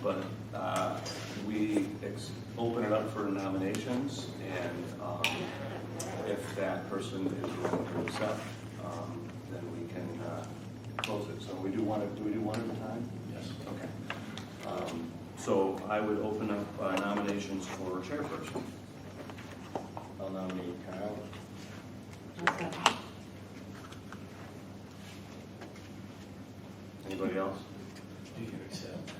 but we open it up for nominations, and if that person is willing to accept, then we can close it. So do we do one at a time? Yes. Okay. So I would open up nominations for chairperson. I'll nominate Kyle. Anybody else? Do you accept?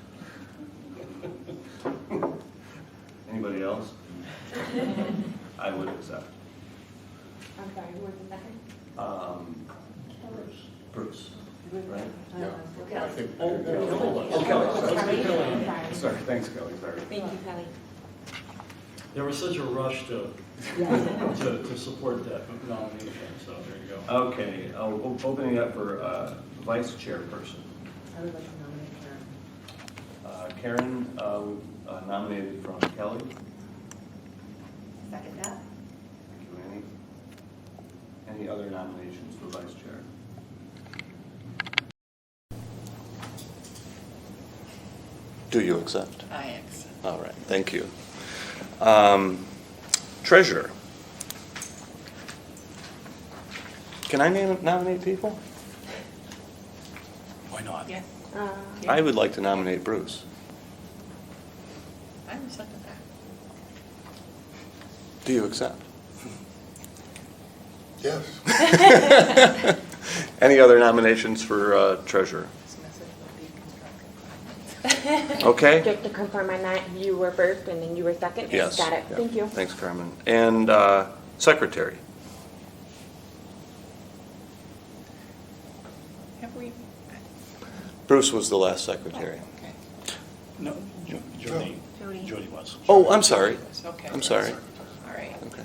Anybody else? I would accept. I'm sorry, who was the second? Bruce. Right? Yeah. I think. Hold on. Kelly. Sorry. Sorry, thanks, Kelly, sorry. Thank you, Kelly. There was such a rush to support that nomination, so there you go. Okay, opening up for vice chairperson. I would like to nominate Karen Karen. nominated from Kelly. Second that. Thank you, Annie. Any other nominations for vice chair? Do you accept? I accept. All right, thank you. Treasurer. Can I nominate people? Why not? Yes. I would like to nominate Bruce. I would second that. Do you accept? Yes. Any other nominations for treasurer? This message will be constructive. Okay? Just to confirm on that, you were first and then you were second? Yes. Got it, Yeah. thank you. Thanks, Carmen. And secretary. Have we? Bruce was the last secretary. Okay. No, Jody. Jody. Jody was. Oh, I'm sorry. Okay. I'm sorry. All right. Okay.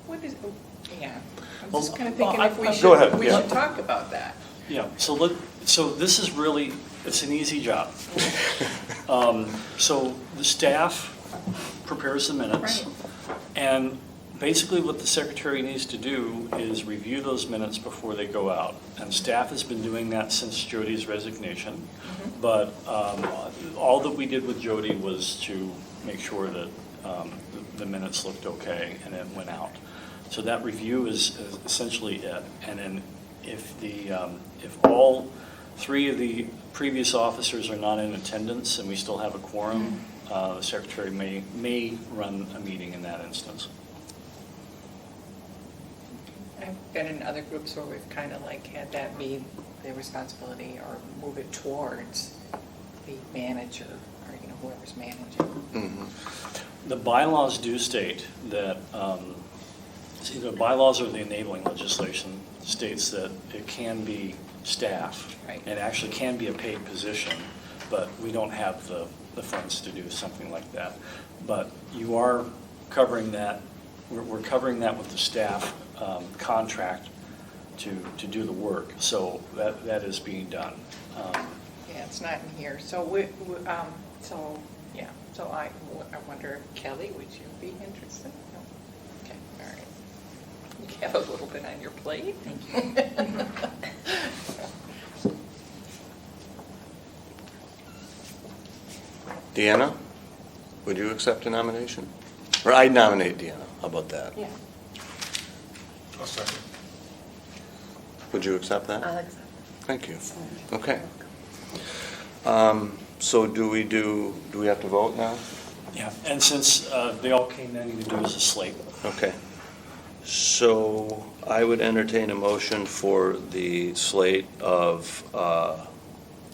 What is, oh, yeah. I'm Well, just kind of well, thinking if we I- should. Go ahead, We yeah. should talk about that. Yeah, so this is really, it's an easy job. So the staff prepares the minutes. Right. And basically what the secretary needs to do is review those minutes before they go out. And staff has been doing that since Jody's resignation. But all that we did with Jody was to make sure that the minutes looked okay and it went out. So that review is essentially it. And then if all three of the previous officers are not in attendance and we still have a quorum, the secretary may run a meeting in that instance. I've been in other groups where we've kind of like had that be their responsibility or move it towards the manager or, you know, whoever's managing. Mhm. The bylaws do state that, see, the bylaws or the enabling legislation states that it can be staff. Right. It actually can be a paid position, but we don't have the funds to do something like that. But you are covering that, we're covering that with the staff contract to do the work. So that is being done. Yeah, it's not in here. So so I wonder, Kelly, would you be interested? No? Okay, all right. You have a little bit on your plate. Thank you. Deanna, would you accept a nomination? Or I'd nominate Deanna. How about that? Yeah. I'll second. Would you accept that? I'll accept. Thank you. Okay. So do we have to vote now? Yeah, and since they all came in, you do as a slate. Okay. So I would entertain a motion for the slate of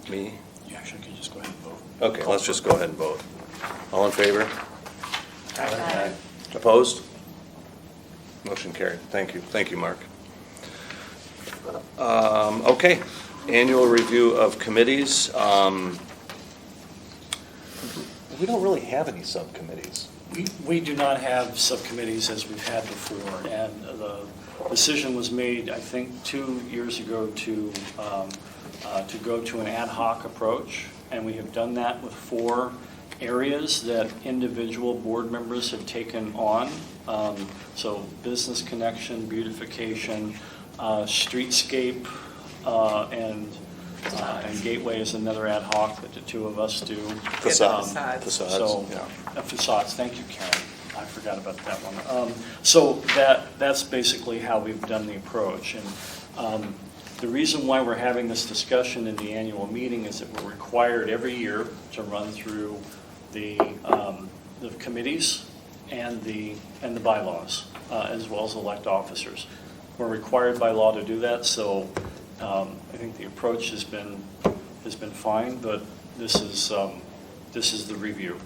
me. You actually can just go ahead and vote. Okay, let's just go ahead and vote. All in favor? Aye. Opposed? Motion carried. Thank you. Thank you, Mark. Okay, annual review of committees. We don't really have any subcommittees. We do not have subcommittees as we've had before, and the decision was made, I think, 2 years ago to go to an ad hoc approach, and we have done that with 4 areas that individual board members have taken on. So business connection, beautification, streetscape, and And Gateway is another ad hoc that the two of us do. Facade. Facades. So, yeah. facades, thank you, Karen. I forgot about that one. So that's basically how we've done the approach. And the reason why we're having this discussion in the annual meeting is that we're required every year to run through the committees and the bylaws, as well as elect officers. We're required by law to do that, so I think the approach has been fine, but this is the review.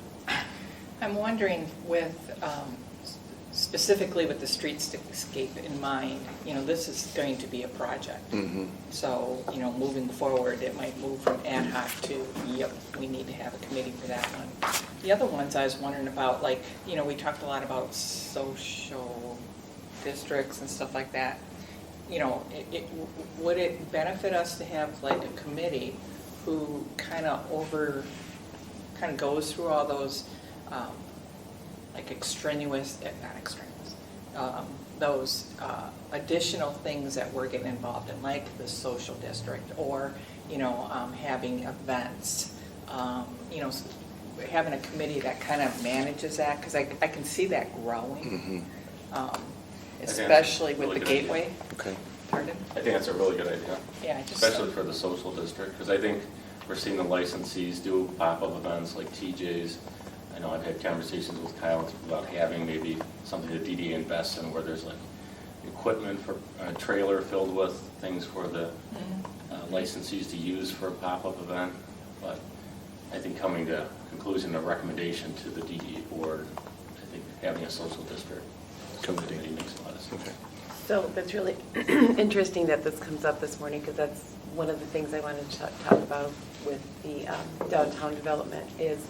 I'm wondering with, specifically with the streetscape in mind, this is going to be a project. Mm-hmm. So, moving forward, it might move from ad hoc to, yep, we need to have a committee for that one. The other ones I was wondering about, like, we talked a lot about social districts and stuff like that. Would it benefit us to have like a committee who kind of goes through all those like those additional things that we're getting involved in, like the social district, or having events, having a committee that kind of manages that, because I can see that growing, especially with the gateway. Okay. Pardon? I think that's a really good idea. Yeah, Especially for the social district, because I think we're seeing the licensees do pop-up events like TJ's. I know I've had conversations with Kyle about having maybe something that DDA invests in, where there's like equipment for a trailer filled with things for the licensees to use for a pop-up event. But I think coming to a conclusion, a recommendation to the DDA board, I think having a social district committee makes a lot of sense. Okay. So that's really interesting that this comes up this morning, because that's one of the things I wanted to talk about with the downtown development is,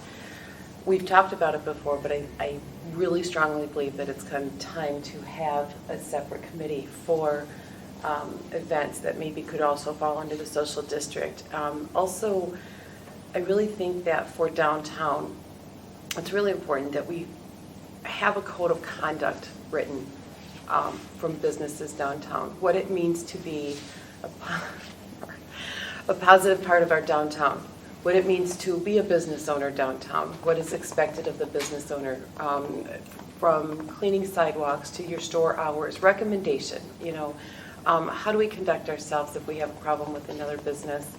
we've talked about it before, but I really strongly believe that it's come time to have a separate committee for events that maybe could also fall under the social district. Also, I really think that for downtown, it's really important that we have a code of conduct written from businesses downtown, what it means to be a positive part of our downtown, what it means to be a business owner downtown, what is expected of the business owner, from cleaning sidewalks to your store hours, recommendation, how do we conduct ourselves if we have a problem with another business.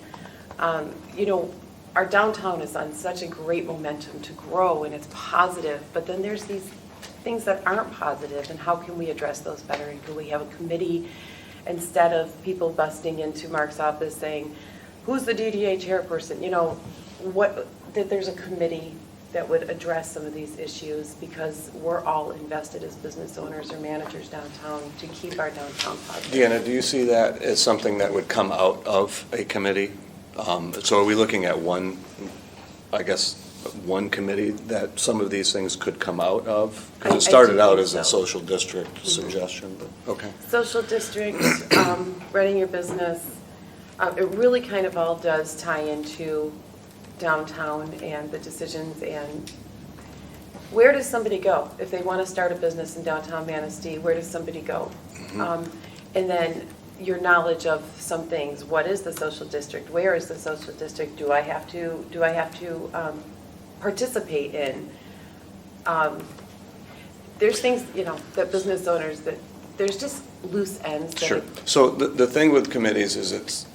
Our downtown is on such a great momentum to grow, and it's positive, but then there's these things that aren't positive, and how can we address those better? And can we have a committee, instead of people busting into Mark's office saying, who's the DDA chairperson? That there's a committee that would address some of these issues, because we're all invested as business owners or managers downtown to keep our downtown positive. Deanna, do you see that as something that would come out of a committee? So are we looking at one committee that some of these things could come out of? Because it started out as a social district suggestion, but, okay. Social district, running your business, it really kind of all does tie into downtown and the decisions, and where does somebody go? If they want to start a business in downtown Manistee, where does somebody go? And then your knowledge of some things. What is the social district? Where is the social district? Do I have to participate in? There's things, that business owners, that there's just loose ends. Sure. So the thing with committees is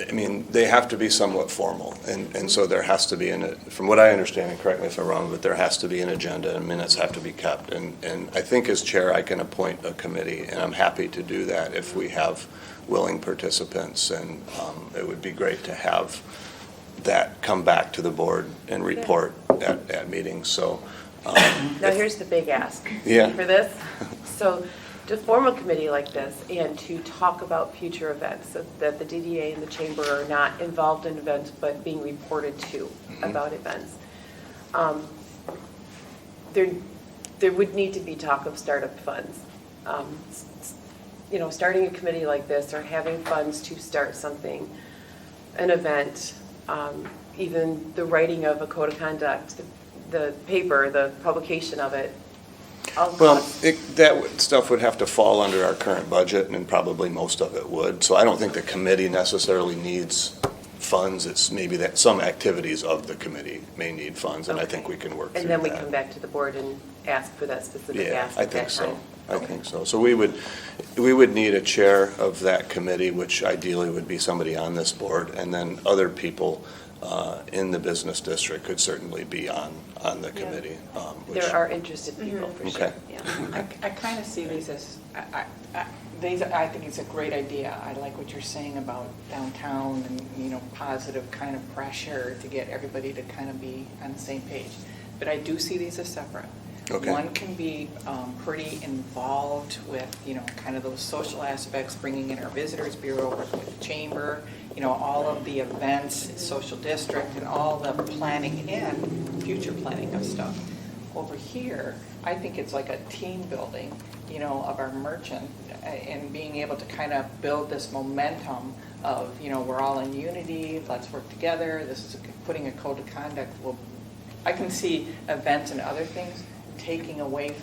they have to be somewhat formal. And so there has to be, from what I understand, and correct me if I'm wrong, but there has to be an agenda and minutes have to be kept. And I think as chair, I can appoint a committee, and I'm happy to do that if we have willing participants. And it would be great to have that come back to the board and report at meetings. So Now here's the big ask Yeah. for this. So to form a committee like this and to talk about future events, so that the DDA and the chamber are not involved in events but being reported to about events, there would need to be talk of startup funds. Starting a committee like this, or having funds to start something, an event, even the writing of a code of conduct, the paper, the publication of it. Well, that stuff would have to fall under our current budget, and probably most of it would. So I don't think the committee necessarily needs funds, it's maybe that some activities of the committee may need funds, and I think Okay. we can work through And that. then we come back to the board and ask for that specific Yeah, ask I at think that so. time. I Okay. think so. So we would need a chair of that committee, which ideally would be somebody on this board, and then other people in the business district could certainly be on the committee. which- There are interested people, for sure. Okay. Yeah. I kind of see these as, I think it's a great idea. I like what you're saying about downtown and, you know, positive kind of pressure to get everybody to kind of be on the same page. But I do see these as separate. Okay. One can be pretty involved with, you know, kind of those social aspects, bringing in our visitors bureau, working with the chamber, you know, all of the events, social district, and all the planning and future planning of stuff. Over here, I think it's like a team building, you know, of our merchant and being able to kind of build this momentum of, you know, we're all in unity, let's work together, this is putting a code of conduct. Well, I can see events and other things taking away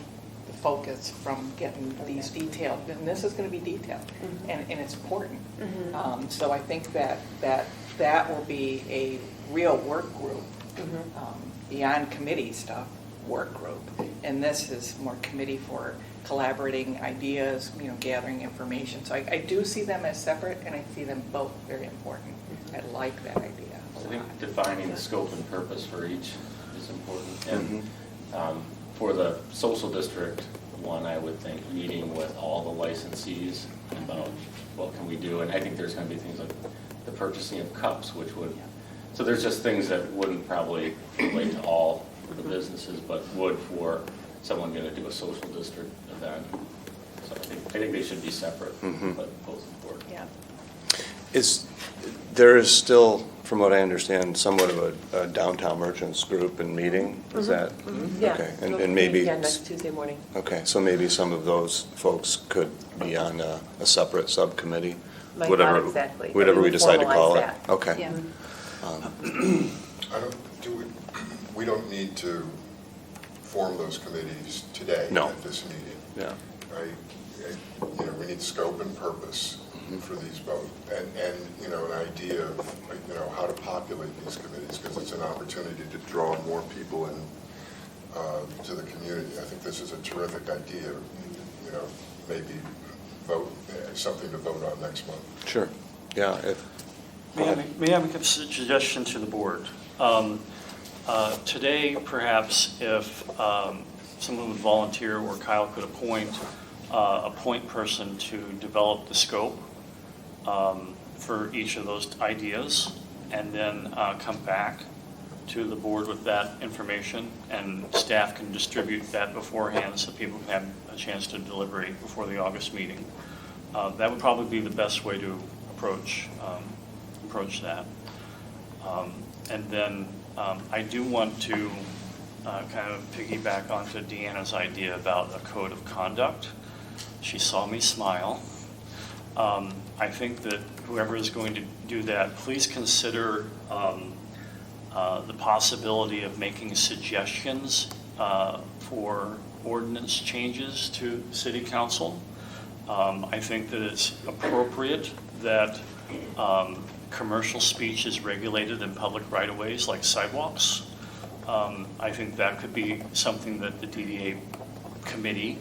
the focus from getting these detailed, and this is going to be detailed, and it's important. So I think that will be a real work group, beyond committee stuff, work group. And this is more committee for collaborating ideas, you know, gathering information. So I do see them as separate, and I see them both very important. I like that idea a I lot. think defining the scope and purpose for each is important. And for the social district one, I would think meeting with all the licensees about what can we do. And I think there's going to be things like the purchasing of cups, which would, so there's just things that wouldn't probably relate to all the businesses, but would for someone going to do a social district event. So I think they should be separate, but both important. Yeah. There is still, from what I understand, somewhat of a downtown merchants group and meeting, is that? Yeah. Okay, We'll and maybe. meet again next Tuesday morning. Okay, so maybe some of those folks could be on a separate subcommittee? Might whatever- not exactly, but Whatever we we would decide to call it. formalize that. Okay. Yeah. We don't need to form those committees today No. at this meeting. Yeah. You know, we need scope and purpose for these both, and, you know, an idea of, you know, how to populate these committees, because it's an opportunity to draw more people in to the community. I think this is a terrific idea, you know, maybe something to vote on next month. Sure, yeah. May I make a suggestion to the board? Today, perhaps, if someone would volunteer or Kyle could appoint a point person to develop the scope for each of those ideas, and then come back to the board with that information, and staff can distribute that beforehand so people can have a chance to deliberate before the August meeting. That would probably be the best way to approach that. And then I do want to kind of piggyback onto Deanna's idea about a code of conduct. She saw me smile. I think that whoever is going to do that, please consider the possibility of making suggestions for ordinance changes to City Council. I think that it's appropriate that commercial speech is regulated in public right-of-ways like sidewalks. I think that could be something that the DDA committee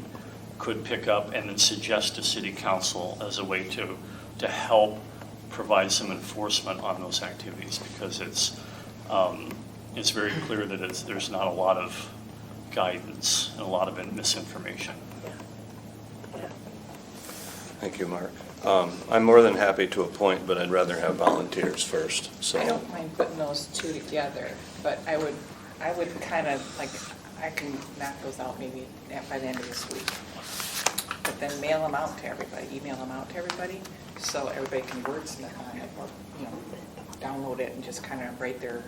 could pick up and then suggest to City Council as a way to help provide some enforcement on those activities, because it's very clear that there's not a lot of guidance and a lot of misinformation. Thank you, Mark. I'm more than happy to appoint, but I'd rather have volunteers first, so. I don't mind putting those two together, but I would kind of, like, I can knock those out maybe by the end of this week. But then mail them out to everybody, email them out to everybody, so everybody can wordsmith on it, or, you know, download it and just kind of write their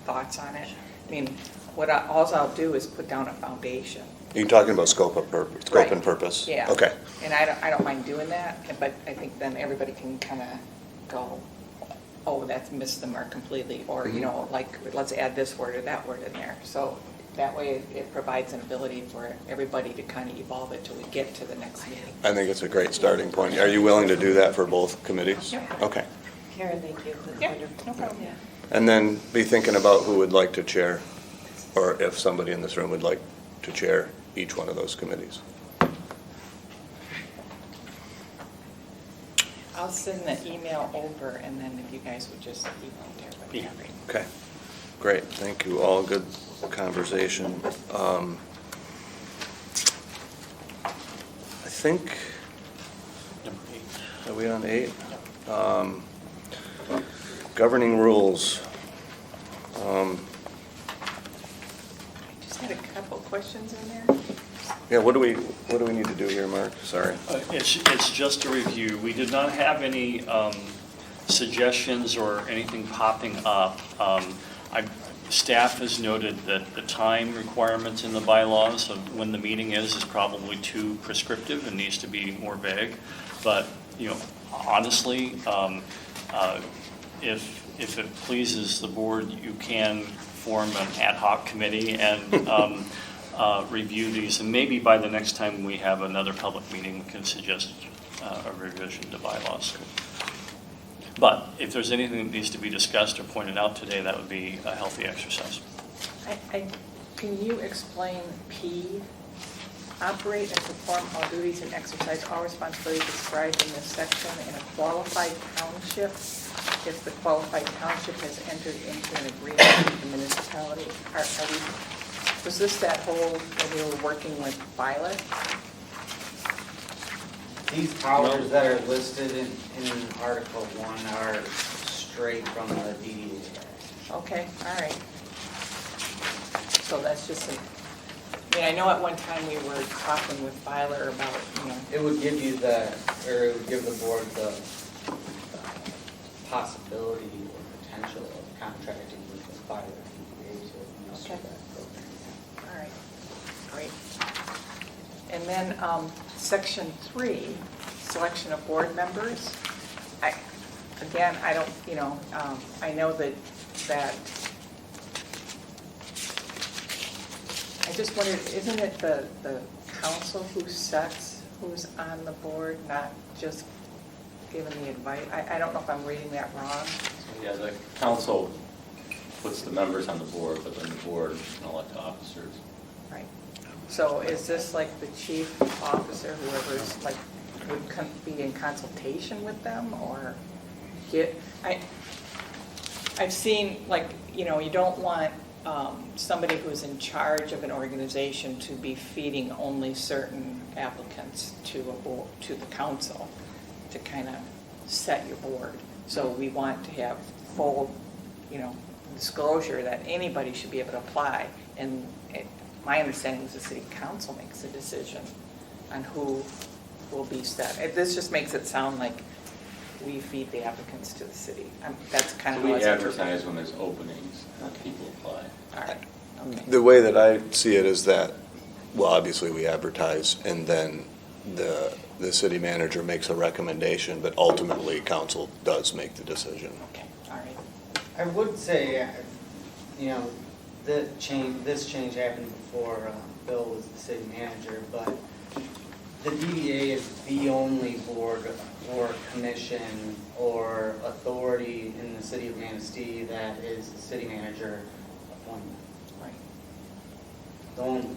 thoughts on it. I mean, all I'll do is put down a foundation. You're talking about scope and purpose? Yeah. Okay. And I don't mind doing that, but I think then everybody can kind of go, oh, that's missed the mark completely, or, you know, like, let's add this word or that word in there. So that way it provides an ability for everybody to kind of evolve it till we get to the next meeting. I think it's a great starting point. Are you willing to do that for both committees? Yeah. Okay. Karen, thank you. That's Yeah, wonderful. no problem. Yeah. And then be thinking about who would like to chair, or if somebody in this room would like to chair each one of those committees. I'll send the email over, and then if you guys would just email it to everybody. Yeah. Great. Okay, great, thank you all, good conversation. I think, Number 8. are we on 8? Governing rules. I just had a couple questions in there. Yeah, what do we need to do here, Mark? Sorry. It's just a review. We did not have any suggestions or anything popping up. Staff has noted that the time requirements in the bylaws of when the meeting is probably too prescriptive and needs to be more vague. But, honestly, if it pleases the board, you can form an ad hoc committee and review these, and maybe by the next time we have another public meeting, we can suggest a revision to bylaws. But if there's anything that needs to be discussed or pointed out today, that would be a healthy exercise. Can you explain P? Operate and perform all duties and exercise all responsibilities described in this section in a qualified township if the qualified township has entered into an agreement with the municipality. Was this that whole, when we were working with Violet? These powers that are listed in Article 1 are straight from the DDA. Okay, all right. So that's just I know at one time we were talking with Violet about, It would give you it would give the board the possibility or potential of contracting with the Violet DDA to administer Okay. that program. all right, great. And then Section 3, selection of board members. I don't, I know that I just wondered, isn't it the council who sets who's on the board, not just given the advice? I don't know if I'm reading that wrong. Yeah, the council puts the members on the board, but then the board can elect officers. Right. So is this like the chief officer, whoever's would be in consultation with them or I've seen you don't want somebody who's in charge of an organization to be feeding only certain applicants to the council to kind of set your board. So we want to have full, disclosure that anybody should be able to apply. And my understanding is the city council makes a decision on who will be set. This just makes it sound like we feed the applicants to the city. That's kind So of we how it's advertise when there's openings, and people apply. All right, okay. The way that I see it is that, well, obviously we advertise and then the city manager makes a recommendation, but ultimately council does make the decision. Okay, all right. I would say, this change happened before Bill was the city manager, but the DDA is the only board or commission or authority in the city of Manistee that is the city manager appointment. Right. The only.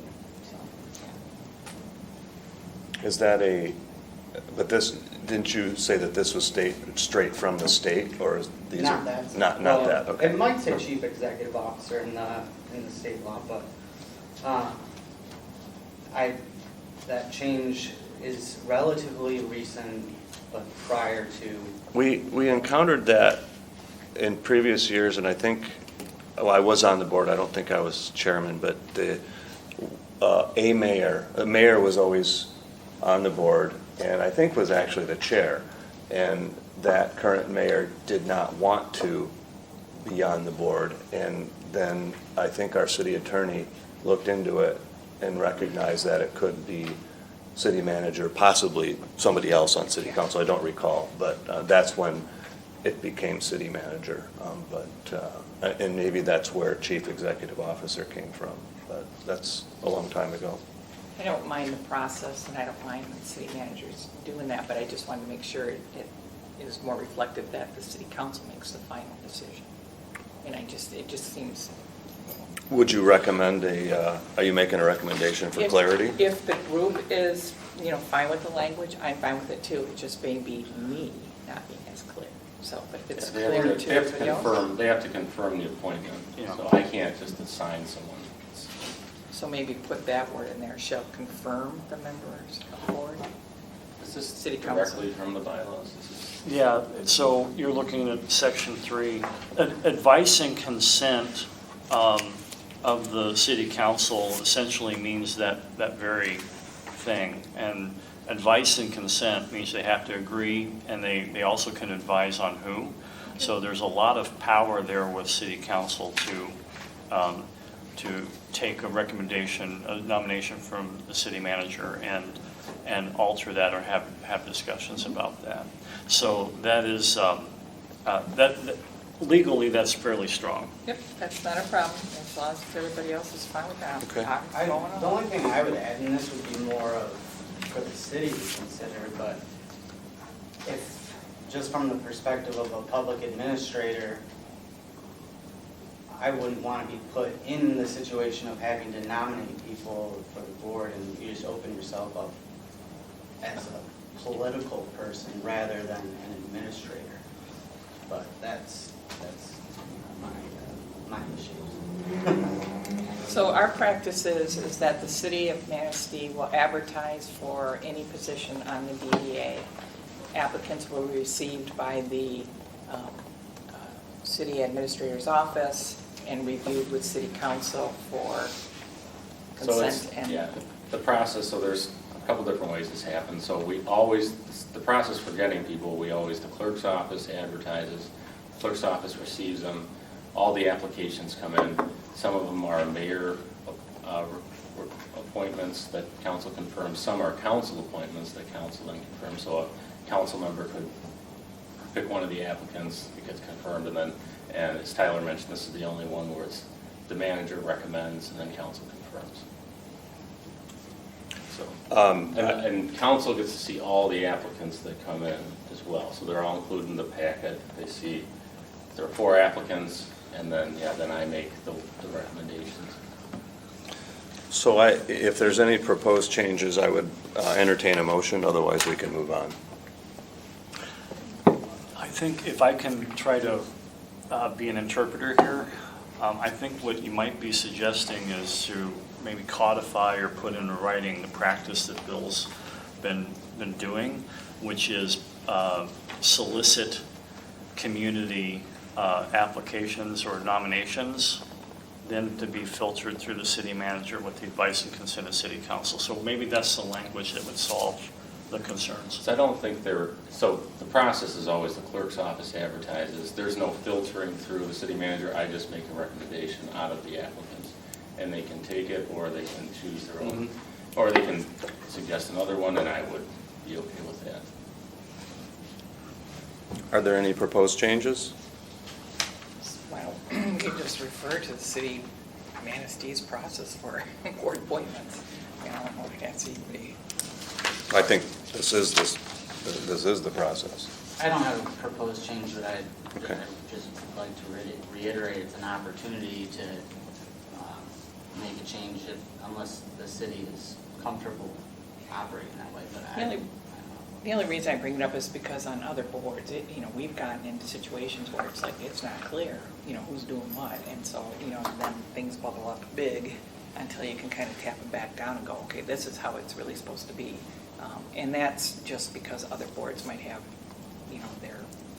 Is that but didn't you say that this was straight from the state, or is these Not are? that. Not Well, that, okay. It might say chief executive officer in the state law, but that change is relatively recent, but prior to. We encountered that in previous years, and I think, I was on the board, I don't think I was chairman, but a mayor was always on the board, and I think was actually the chair. And that current mayor did not want to be on the board. And then I think our city attorney looked into it and recognized that it could be city manager, possibly somebody else on city council, I don't recall. But that's when it became city manager. And maybe that's where chief executive officer came from. But that's a long time ago. I don't mind the process, and I don't mind the city managers doing that, but I just wanted to make sure it is more reflective that the city council makes the final decision. And it just seems. Would you recommend are you making a recommendation for clarity? If the group is, fine with the language, I'm fine with it too. It just may be me not being as clear. So, but if it's They clear have to to everybody else. confirm, they have to confirm the appointment. Yeah. So I can't just assign someone. So maybe put that word in there, shall confirm the members of the board. Is this City council. directly from the bylaws? This is- Yeah, so you're looking at section 3. Advice and consent of the city council essentially means that very thing. And advice and consent means they have to agree, and they also can advise on who. So there's a lot of power there with city council to take a recommendation, a nomination from the city manager and alter that or have discussions about that. So that is, legally, that's fairly strong. Yep, that's not a problem, as long as everybody else is fine with that. Okay. I'm going The on. only thing I would add, and this would be more of for the city to consider, but if, just from the perspective of a public administrator, I wouldn't want to be put in the situation of having to nominate people for the board, and you just open yourself up as a political person rather than an administrator. But that's my issue. So our practice is that the city of Manistee will advertise for any position on the DDA. Applicants will be received by the city administrator's office and reviewed with city council for So it's, consent and. yeah, the process, so there's a couple different ways this happens. So we always, the process for getting people, the clerk's office advertises, clerk's office receives them, all the applications come in. Some of them are mayor appointments that council confirms, some are council appointments that council then confirms. So a council member could pick one of the applicants, it gets confirmed, and then, and as Tyler mentioned, this is the only one where it's the manager recommends and then council confirms. So, and council gets to see all the applicants that come in as well. So they're all included in the packet. They see there are 4 applicants, and then, then I make the recommendations. So if there's any proposed changes, I would entertain a motion, otherwise we can move on. I think if I can try to be an interpreter here, I think what you might be suggesting is to maybe codify or put into writing the practice that Bill's been doing, which is solicit community applications or nominations, then to be filtered through the city manager with the advice and consent of city council. So maybe that's the language that would solve the concerns. So I don't think so the process is always the clerk's office advertises. There's no filtering through the city manager. I just make a recommendation out of the applicants. And they can take it, or they can choose their own, or they can suggest another one, and I would be okay with that. Are there any proposed changes? Well, we could just refer to the city Manistee's process for board appointments. I don't know if that's anybody. I think this is the process. I don't have a proposed change, but I'd Okay. just like to reiterate it's an opportunity to make a change unless the city is comfortable operating that way, but I don't know. The only reason I bring it up is because on other boards, we've gotten into situations where it's like, it's not clear, who's doing what. And so, then things bubble up big until you can kind of tap it back down and go, okay, this is how it's really supposed to be. And that's just because other boards might have,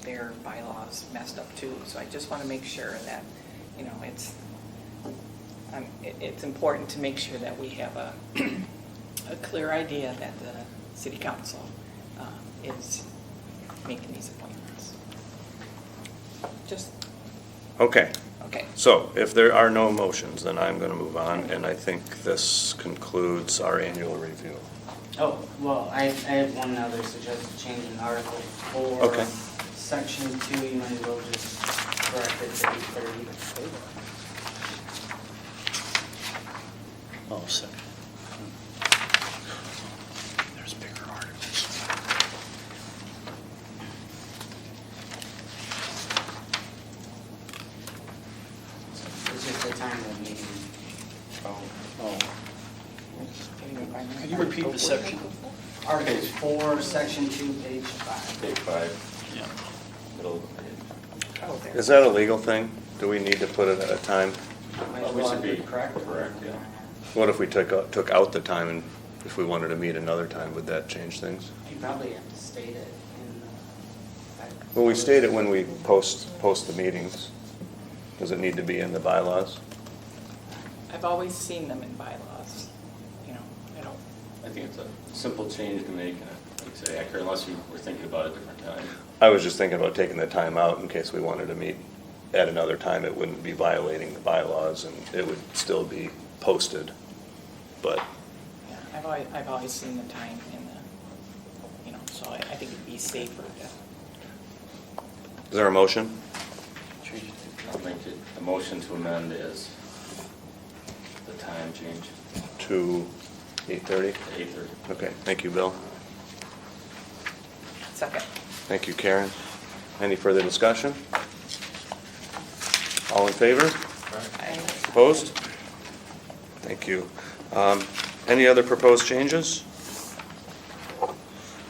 their bylaws messed up too. So I just want to make sure that, it's important to make sure that we have a clear idea that the city council is making these appointments. Okay. Okay. So if there are no motions, then I'm going to move on, and I think this concludes our annual review. Oh, well, I have one other suggested change in Article 4. Okay. Section 2, you might as well just correct it to 8:30. Oh, second. There's bigger articles. Oh. Can you find Could you repeat the section? Article 4, Section 2, page 5. Page 5, Yeah. middle of the page. Oh, there. Is that a legal thing? Do we need to put it at a time? Might Well, as we well should be correct. correct, yeah. What if we took out the time, and if we wanted to meet another time, would that change things? You probably have to state it in the. Well, we state it when we post the meetings. Does it need to be in the bylaws? I've always seen them in bylaws, you know, I don't, I think it's a simple change to make, and like I say, accurate, unless you were thinking about a different time. I was just thinking about taking the time out in case we wanted to meet at another time. It wouldn't be violating the bylaws, and it would still be posted. But, yeah, I've always seen the time in the, you know, so I think it'd be safer to. is there a motion? Change it I'll make it a motion to amend is the time change To 8:30? to 8:30. Okay, thank you, Bill. Second. Thank you, Karen. Any further discussion? All in favor? Opposed? Thank you. Any other proposed changes?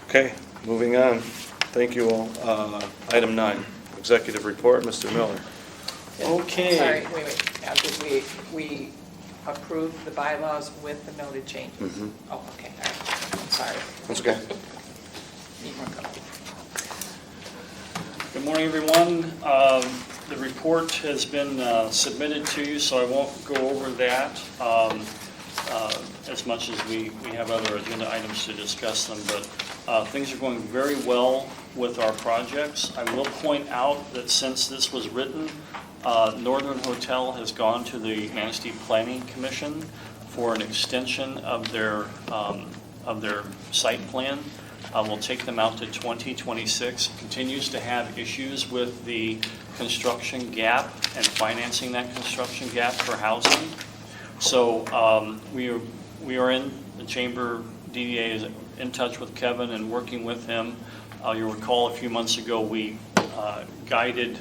Okay, moving on. Thank you all. Item 9, executive report, Mr. Miller. Okay. Sorry, wait. Now, did we approve the bylaws with the noted changes? Mhm. Oh, okay, all right. I'm sorry. That's okay. Need more coffee. Good morning, everyone. The report has been submitted to you, so I won't go over that as much as we have other agenda items to discuss them, but things are going very well with our projects. I will point out that since this was written, Northern Hotel has gone to the Manistee Planning Commission for an extension of their site plan. We'll take them out to 2026. Continues to have issues with the construction gap and financing that construction gap for housing. So we are in the chamber. DDA is in touch with Kevin and working with him. You'll recall a few months ago we guided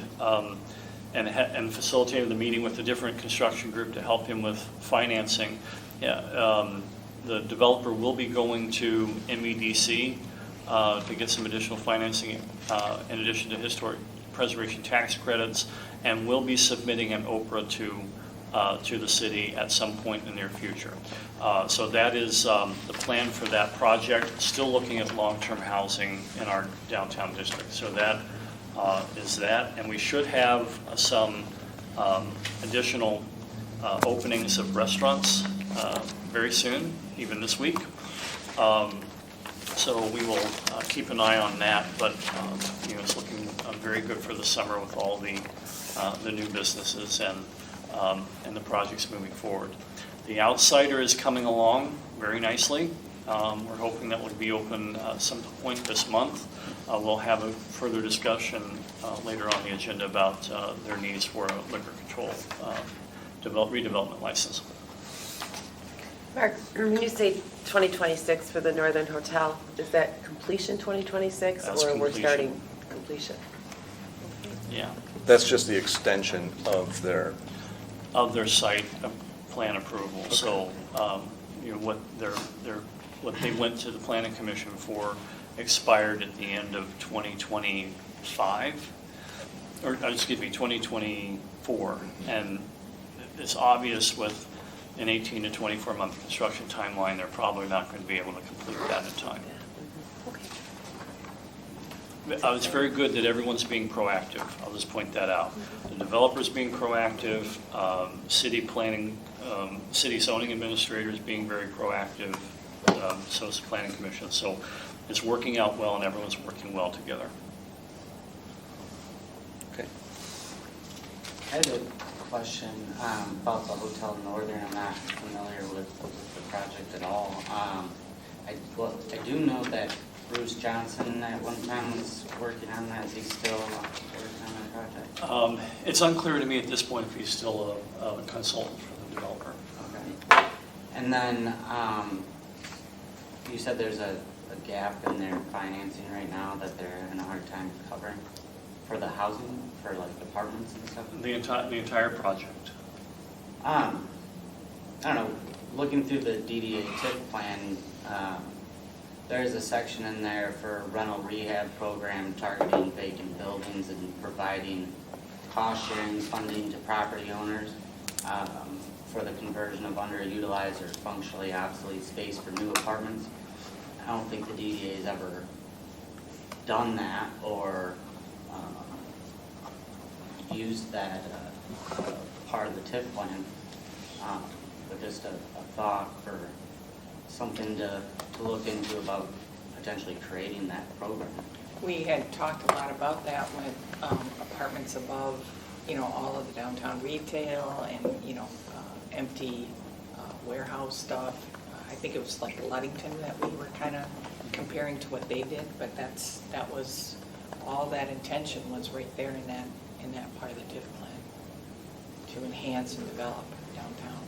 and facilitated the meeting with a different construction group to help him with financing. The developer will be going to MEDC to get some additional financing in addition to historic preservation tax credits, and will be submitting an OPRA to the city at some point in the near future. So that is the plan for that project. Still looking at long-term housing in our downtown district. So that is that, and we should have some additional openings of restaurants very soon, even this week. So we will keep an eye on that, but it's looking very good for the summer with all the new businesses and the projects moving forward. The Outsider is coming along very nicely. We're hoping that will be open some point this month. We'll have a further discussion later on the agenda about their needs for a liquor control redevelopment license. Mark, when you say 2026 for the Northern Hotel, is that completion 2026? That's Or we're completion. starting completion? Yeah, That's just the extension of their, of their site plan approval. So, what what they went to the planning commission for expired at the end of 2025, or excuse me, 2024. And it's obvious with an 18 to 24 month construction timeline, they're probably not going to be able to complete that in time. Okay. It's very good that everyone's being proactive. I'll just point that out. The developer's being proactive, city planning, city zoning administrators being very proactive, so is the planning commission. So it's working out well and everyone's working well together. okay. I had a question about the Hotel Northern. I'm not familiar with the project at all. I do know that Bruce Johnson at one time was working on that. Is he still working on that project? It's unclear to me at this point if he's still a consultant for the developer. Okay. And then you said there's a gap in their financing right now that they're having a hard time covering for the housing, for like apartments and stuff? The entire project. I don't know, looking through the DDA TIF plan, there's a section in there for rental rehab program targeting vacant buildings and providing cost-sharing funding to property owners for the conversion of underutilized or functionally obsolete space for new apartments. I don't think the DDA has ever done that or used that part of the TIF plan. But just a thought for something to look into about potentially creating that program. We had talked a lot about that with apartments above, all of the downtown retail and, empty warehouse stuff. I think it was like Ludington that we were kind of comparing to what they did, but that was, all that intention was right there in that part of the TIF plan to enhance and develop downtown,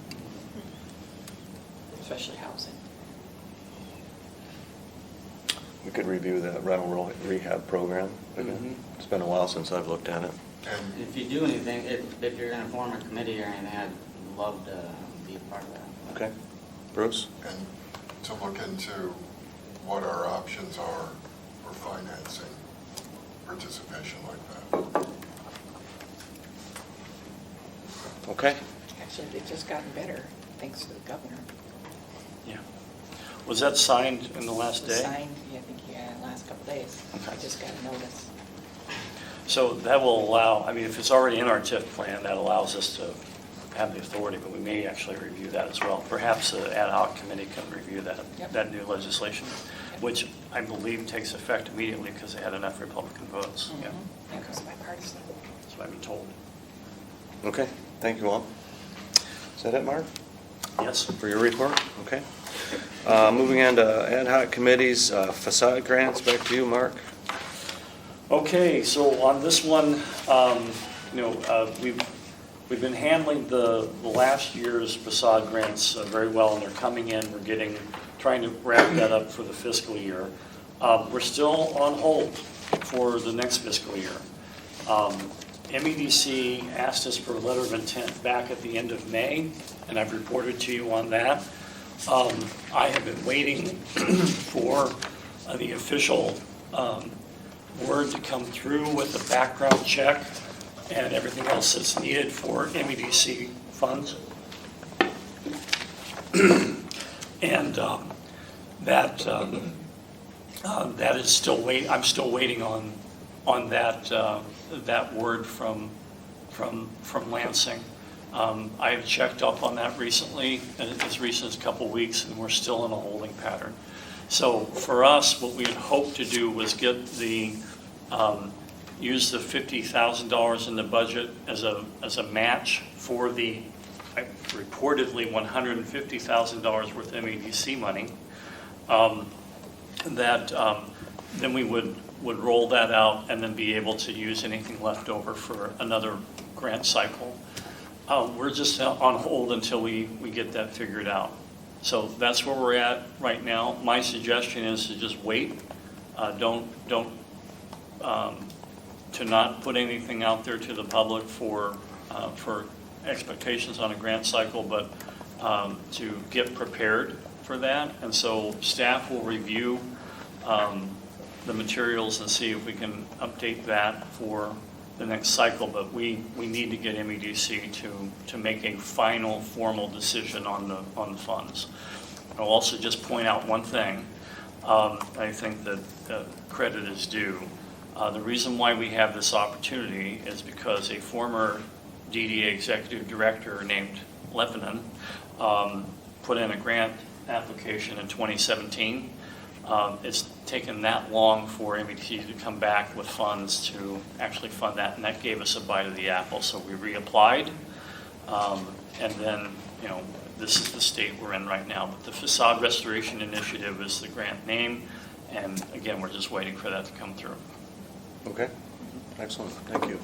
especially housing. We could review that rental rehab program again. It's been a while since I've looked at it. And If you do anything, if you're gonna form a committee or anything, I'd love to be a part of that. Okay. Bruce? and to look into what our options are for financing participation like that. Okay. Actually, they've just gotten better, thanks to the governor. Yeah. Was that signed in the last It was day? signed, I think, last couple days. I just got a notice. So that will allow, if it's already in our TIF plan, that allows us to have the authority, but we may actually review that as well. Perhaps an ad hoc committee can review Yep. that new legislation, which I believe takes effect immediately because they had enough Republican votes. Yeah, Yeah, because bipartisan. that's what I've been told. Okay. Thank you all. Is that it, Mark? Yes? For your report? Okay. Moving on to ad hoc committees, facade grants, back to you, Mark. Okay, so on this one, we've been handling the last year's facade grants very well, and they're coming in. We're trying to wrap that up for the fiscal year. We're still on hold for the next fiscal year. MEDC asked us for a letter of intent back at the end of May, and I've reported to you on that. I have been waiting for the official word to come through with the background check and everything else that's needed for MEDC funds. And that is still I'm still waiting on that word from Lansing. I have checked up on that recently, as recent as a couple weeks, and we're still in a holding pattern. So for us, what we had hoped to do was get use the $50,000 in the budget as a match for the reportedly $150,000 worth of MEDC money. Then we would roll that out and then be able to use anything left over for another grant cycle. We're just on hold until we get that figured out. So that's where we're at right now. My suggestion is to just wait. To not put anything out there to the public for expectations on a grant cycle, but to get prepared for that. And so staff will review the materials and see if we can update that for the next cycle, but we need to get MEDC to make a final formal decision on the funds. I'll also just point out one thing. I think that credit is due. The reason why we have this opportunity is because a former DDA executive director named Lebanon put in a grant application in 2017. It's taken that long for MEDC to come back with funds to actually fund that, and that gave us a bite of the apple. So we reapplied, and then, this is the state we're in right now. But the Facade Restoration Initiative is the grant name, and again, we're just waiting for that to come through. Okay. Excellent. Thank you.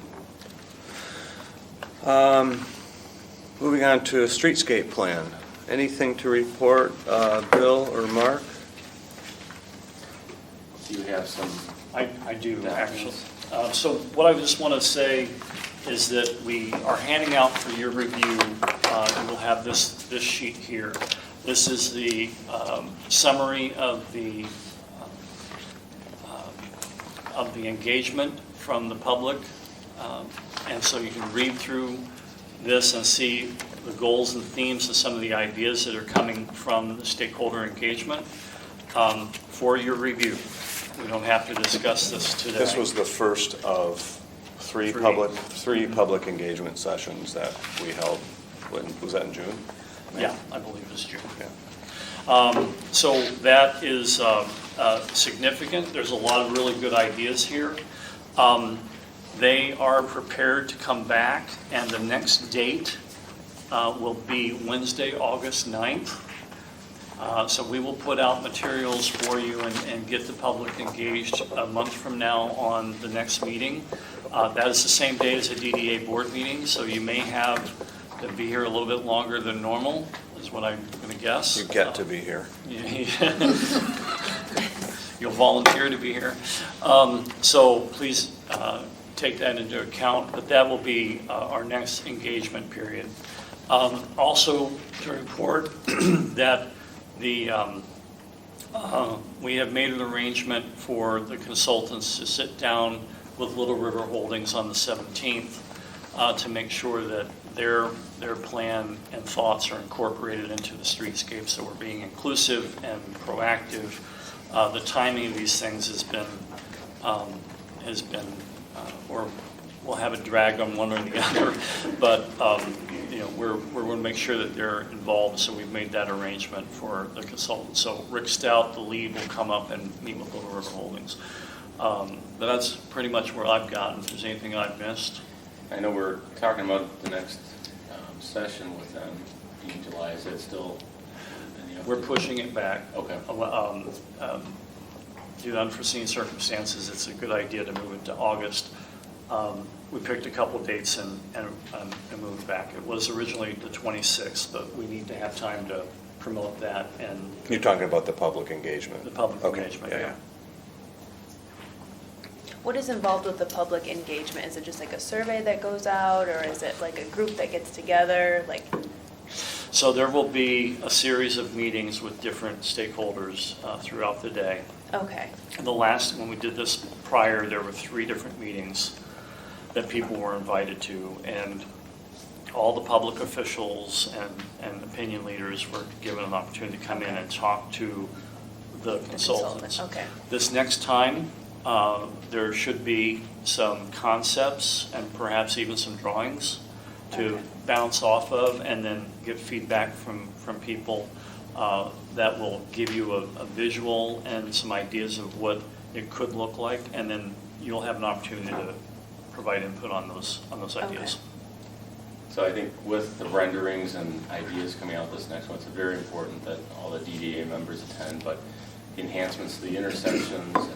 Moving on to a streetscape plan. Anything to report, Bill or Mark? Do you have some? I do, actually. documents? So what I just want to say is that we are handing out for your review, you will have this sheet here. This is the summary of the engagement from the public. And so you can read through this and see the goals and themes and some of the ideas that are coming from the stakeholder engagement for your review. We don't have to discuss this today. This was the first of three public engagement sessions that we held. Was that in June? Yeah, I believe it's June. Yeah. So that is significant. There's a lot of really good ideas here. They are prepared to come back, and the next date will be Wednesday, August 9th. So we will put out materials for you and get the public engaged a month from now on the next meeting. That is the same day as a DDA board meeting, so you may have to be here a little bit longer than normal, is what I'm going to guess. You get to be here. You'll volunteer to be here. So please take that into account, but that will be our next engagement period. Also to report that we have made an arrangement for the consultants to sit down with Little River Holdings on the 17th to make sure that their plan and thoughts are incorporated into the streetscape, so we're being inclusive and proactive. The timing of these things has been or we'll have a drag on one or the other, but we're going to make sure that they're involved, so we've made that arrangement for the consultants. So Rick Stout, the lead, will come up and meet with Little River Holdings. But that's pretty much where I've gotten. If there's anything I've missed. I know we're talking about the next session with them in July. Is that still? We're pushing it back. Okay. Due to unforeseen circumstances, it's a good idea to move it to August. We picked a couple dates and moved back. It was originally the 26th, but we need to have time to promote that and. You're talking about the public engagement? The public Okay. engagement, Yeah. What is involved with the public engagement? Is it just like a survey that goes out, or is it like a group that gets together? So there will be a series of meetings with different stakeholders throughout the day. Okay. When we did this prior, there were 3 different meetings that people were invited to, and all the public officials and opinion leaders were given an opportunity to come in and talk to the consultants. Okay. This next time, there should be some concepts and perhaps even some drawings to Okay. bounce off of, and then get feedback from people that will give you a visual and some ideas of what it could look like, and then you'll have an opportunity to provide input on those ideas. Okay. So I think with the renderings and ideas coming out this next one, it's very important that all the DDA members attend, but the enhancements to the intersections, and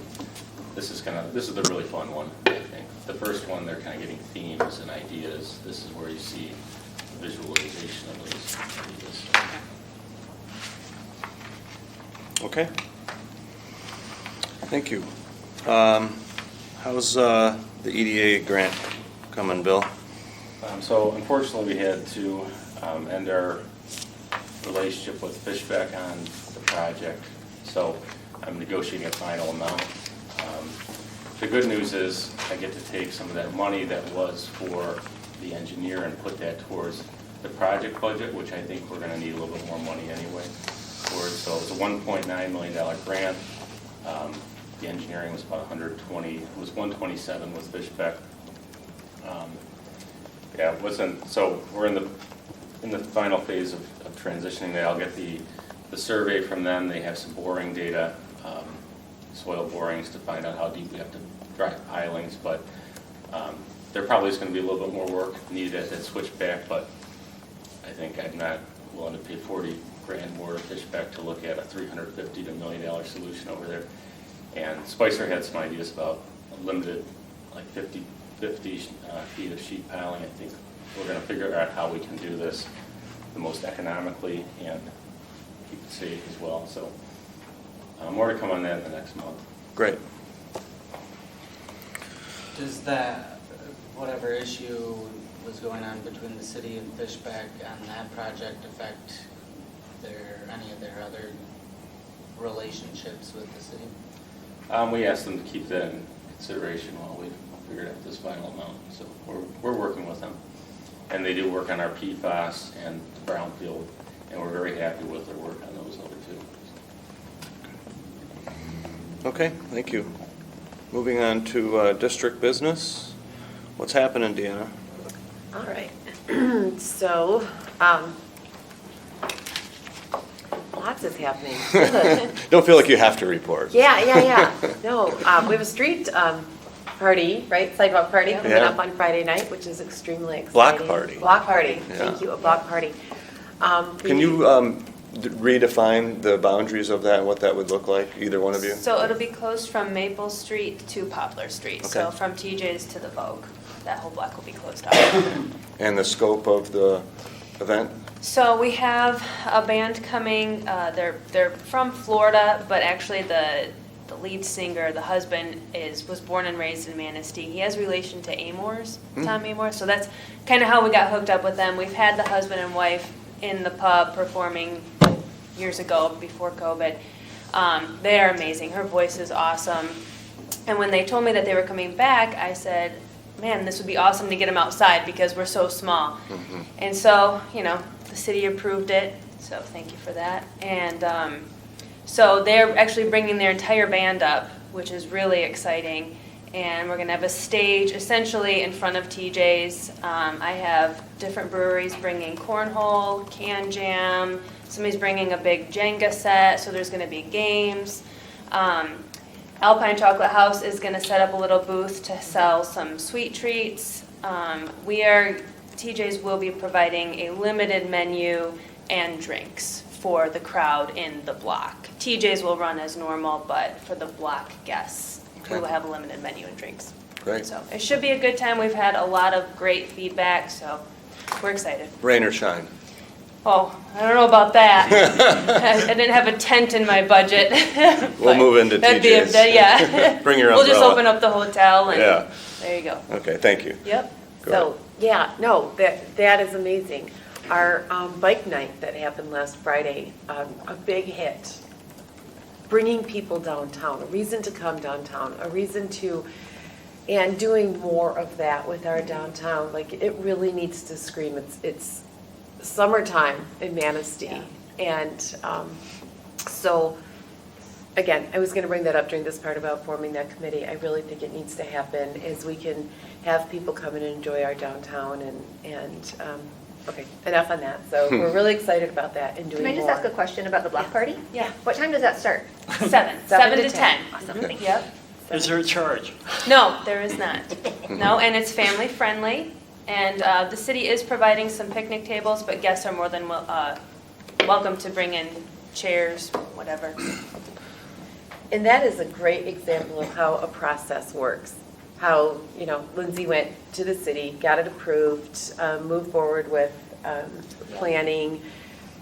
this is the really fun one, I think. The first one, they're kind of getting themes and ideas. This is where you see the visualization of those ideas. Okay. Thank you. How's the EDA grant coming, Bill? So unfortunately, we had to end our relationship with Fishbeck on the project. So I'm negotiating a final amount. The good news is I get to take some of that money that was for the engineer and put that towards the project budget, which I think we're going to need a little bit more money anyway towards. So it's a $1.9 million grant. The engineering was about 120. It was 127 with Fishbeck. Yeah, it wasn't. So we're in the final phase of transitioning that. I'll get the survey from them. They have some boring data, soil borings, to find out how deep we have to drive pilings, but there probably is going to be a little bit more work needed at that switchback, but I think I'm not willing to pay $40,000 more to Fishbeck to look at a $350 to $1 million solution over there. And Spicer had some ideas about a limited, like 50 feet of sheet piling. I think we're going to figure out how we can do this the most economically and keep it safe as well. So more to come on that in the next month. Great. Does that, whatever issue was going on between the city and Fishbeck on that project affect any of their other relationships with the city? We asked them to keep that in consideration while we figured out this final amount, so we're working with them. And they do work on our PFAS and brownfield, and we're very happy with their work on those other two. Okay, thank you. Moving on to district business. What's happening, Deanna? All right. So, lots is happening. Don't feel like you have to report. Yeah. No, we have a street party, right? Sidewalk party coming Yeah. up on Friday night, which is extremely exciting. Block party. Block party. Yeah. Thank you, a block party. Can you redefine the boundaries of that and what that would look like, either one of you? So it'll be closed from Maple Street to Poplar Street. So Okay. from TJ's to the Vogue, that whole block will be closed off. And the scope of the event? So we have a band coming, they're from Florida, but actually the lead singer, the husband, was born and raised in Manistee. He has relation to Amores, Tom Amores, so that's kind of how we got hooked up with them. We've had the husband and wife in the pub performing years ago, before COVID. They are amazing. Her voice is awesome. And when they told me that they were coming back, I said, man, this would be awesome to get them outside because we're so small. And so, the city approved it, so thank you for that. And so they're actually bringing their entire band up, which is really exciting. And we're going to have a stage essentially in front of TJ's. I have different breweries bringing cornhole, can jam. Somebody's bringing a big Jenga set, so there's going to be games. Alpine Chocolate House is going to set up a little booth to sell some sweet treats. TJ's will be providing a limited menu and drinks for the crowd in the block. TJ's will run as normal, but for the block guests, we will have a limited menu and drinks. Great. So it should be a good time. We've had a lot of great feedback, so we're excited. Rain or shine? Oh, I don't know about that. I didn't have a tent in my budget. We'll move into That'd be TJ's. yeah. Bring your We'll just umbrella. open up the hotel and Yeah. there you go. Okay, thank you. Yep. Go So, that is amazing. Our bike night that happened last Friday, a big hit. Bringing people downtown, a reason to come downtown, a reason to, and doing more of that with our downtown. Like, it really needs to scream. It's summertime in Manistee. Yeah. And so, again, I was going to bring that up during this part about forming that committee. I really think it needs to happen, is we can have people come and enjoy our downtown and okay, enough on that. So we're really excited about that and doing Can more. I just ask a question about the block party? Yeah. What time does that start? 7 to 10. Awesome, Okay. thank you. Yep. Is there a charge? No, there is not. No, and it's family friendly. And the city is providing some picnic tables, but guests are more than welcome to bring in chairs, whatever. And that is a great example of how a process works. How, Lindsay went to the city, got it approved, moved forward with planning.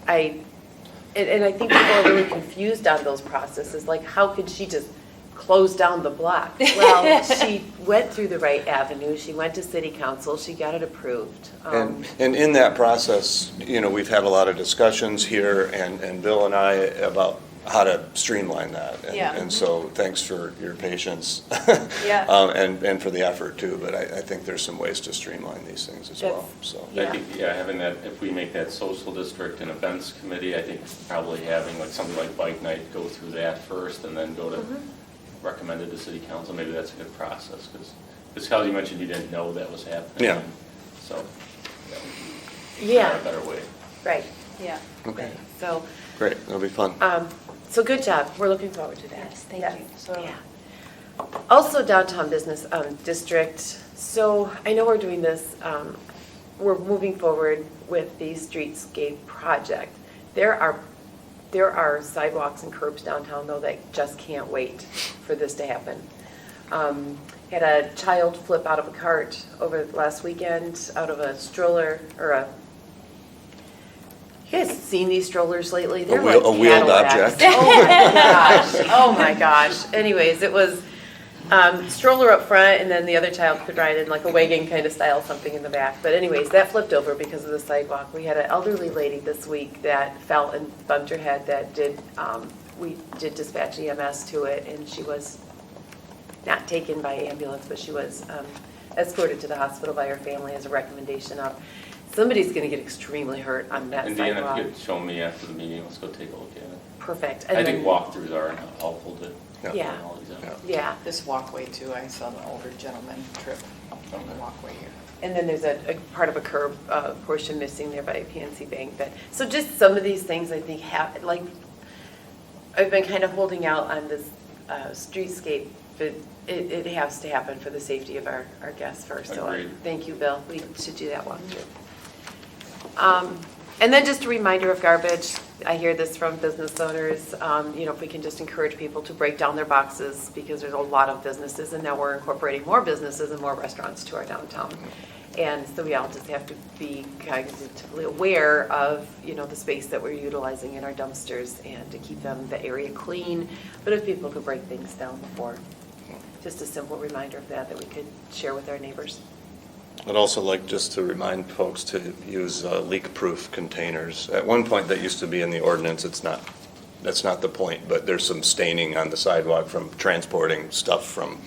And I think people are really confused on those processes. Like, how could she just close down the block? Well, she went through the right avenue. She went to city council. She got it approved. And in that process, we've had a lot of discussions here, and Bill and I, about how to streamline that. Yeah. And so thanks for your patience. Yeah. And for the effort too, but I think there's some ways to streamline these things as well, so. Yeah. I think, having that, if we make that social district and events committee, I think probably having like something like bike night, go through that first and then go to recommended to city council, maybe that's a good process, because Kelly, you mentioned you didn't know that was happening. Yeah. So that would be Yeah. a better way. Right. Yeah. Okay, So, great, that'll be fun. so good job. We're looking forward to that. Yes, thank you. So Yeah. Also downtown business district. So I know we're doing this, we're moving forward with the streetscape project. There are sidewalks and curbs downtown though that just can't wait for this to happen. Had a child flip out of a cart over last weekend, out of a stroller you guys seen these strollers lately? They're A wheeled like Cadillacs. object. Oh my gosh. Oh my gosh. Anyways, it was Stroller up front, and then the other child could ride in like a wagon kind of style, something in the back. But anyways, that flipped over because of the sidewalk. We had an elderly lady this week that fell and bumped her head that we did dispatch EMS to it, and she was not taken by ambulance, but she was escorted to the hospital by her family as a recommendation of somebody's going to get extremely hurt on that Indiana, sidewalk. if you could show me after the meeting, let's go take a look at it. Perfect. I And think then- walkthroughs are helpful to. Yeah. all these out. Yeah. This walkway too, I saw the older gentleman trip up on the walkway here. And then there's a part of a curb portion missing there by PNC Bank. So just some of these things I think have, like, I've been kind of holding out on this streetscape, but it has to happen for the safety of our guests first. So Agreed. thank you, Bill. We should do that one too. And then just a reminder of garbage. I hear this from business owners, if we can just encourage people to break down their boxes, because there's a lot of businesses, and now we're incorporating more businesses and more restaurants to our downtown. And so we all just have to be cognitively aware of, the space that we're utilizing in our dumpsters, and to keep the area clean. But if people could break things down before, just a simple reminder of that we could share with our neighbors. I'd also like just to remind folks to use leak-proof containers. At one point, that used to be in the ordinance. That's not the point, but there's some staining on the sidewalk from transporting stuff from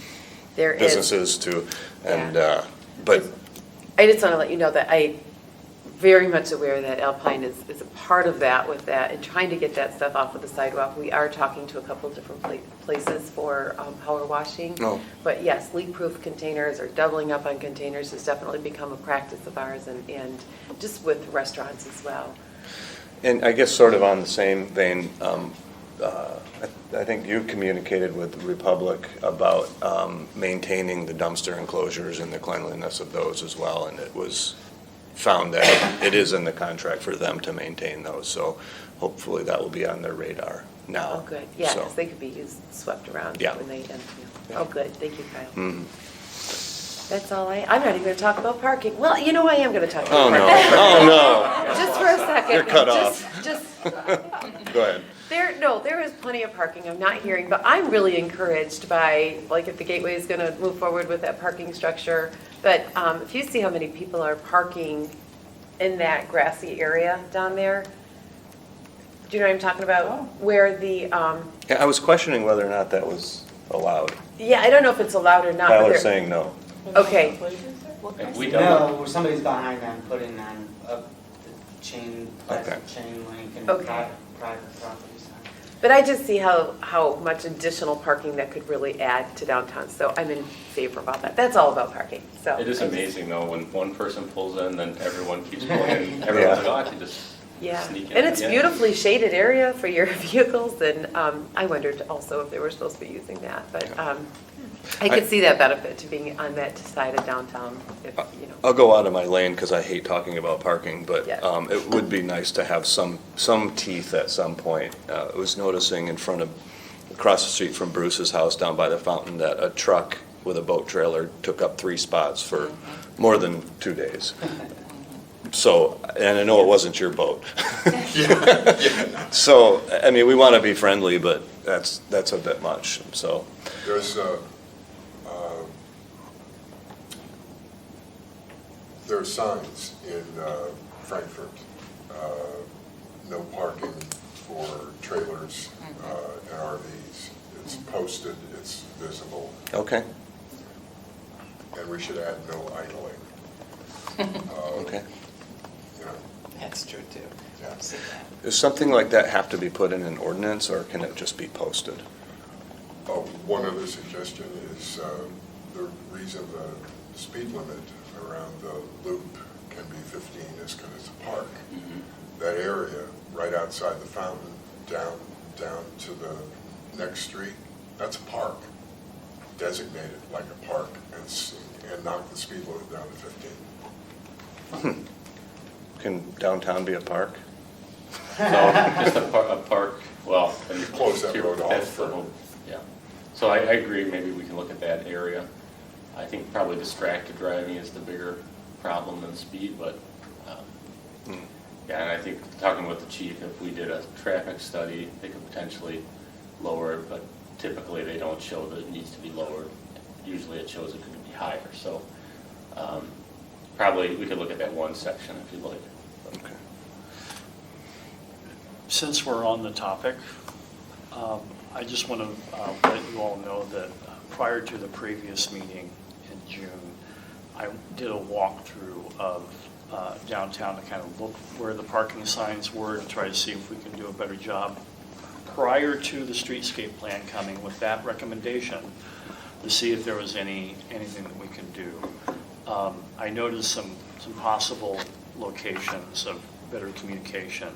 There is. businesses to, and, Yeah. but, I just want to let you know that I very much aware that Alpine is a part of that with that, and trying to get that stuff off of the sidewalk. We are talking to a couple of different places for power washing. Oh. But yes, leak-proof containers or doubling up on containers has definitely become a practice of ours, and just with restaurants as well. and I guess sort of on the same vein, I think you communicated with Republic about maintaining the dumpster enclosures and the cleanliness of those as well, and it was found that it is in the contract for them to maintain those, so hopefully that will be on their radar now. Oh, good. Yeah, So, because they could be swept around Yeah. when they empty. Yeah. Oh, good. Thank you, Kyle. mhm. That's all I'm not even going to talk about parking. Well, I am going to talk Oh, about no, parking. oh, Just for a second. You're cut off. Just, no. Go ahead. there is plenty of parking I'm not hearing, but I'm really encouraged by, like, if the Gateway is going to move forward with that parking structure. But if you see how many people are parking in that grassy area down there, do you know what I'm talking about? Oh. Where the, Yeah, I was questioning whether or not that was allowed. yeah, I don't know if it's allowed or not. but Tyler's there- saying no. Okay. Have we done No, where somebody's behind them putting on up the chain, plastic Okay. chain link and Okay. private property sign. But I just see how much additional parking that could really add to downtown, so I'm in favor about that. That's all about parking, so. It is I just- amazing though, when one person pulls in, then everyone keeps going in. Everyone's like, oh, I can just Yeah, sneak in. and it's Yeah. beautifully shaded area for your vehicles, and I wondered also if they were supposed to be using that, but I could see that benefit to being on that side of downtown, if, I'll go out of my lane because I hate talking about parking, but Yeah. it would be nice to have some teeth at some point. I was noticing across the street from Bruce's house down by the fountain, that a truck with a boat trailer took up 3 spots for more than 2 days. So, and I know it wasn't your boat. So, I mean, we want to be friendly, but that's a bit much, so. There are signs in Frankfurt, no parking for trailers and RVs. It's posted, it's visible, Okay, and we should add no idling. okay. You know, That's true too. Yeah. I've seen that. Does something like that have to be put in an ordinance, or can it just be posted? One other suggestion is the reason the speed limit around the loop can be 15 is because it's a park. That area right outside the fountain, down to the next street, that's a park, designated like a park, and knock the speed limit down to 15. Can downtown be a park? So just a park, well. and You close that road off that's the for- whole- Yeah, so I agree, maybe we can look at that area. I think probably distracted driving is the bigger problem than speed, but, yeah, and I think talking with the chief, if we did a traffic study, they could potentially lower it, but typically they don't show that it needs to be lowered. usually it shows it could be higher, so probably we could look at that one section if you'd like. Okay. Since we're on the topic, I just want to let you all know that prior to the previous meeting in June, I did a walkthrough of downtown to kind of look where the parking signs were and try to see if we can do a better job prior to the streetscape plan coming with that recommendation to see if there was anything that we can do. I noticed some possible locations of better communication.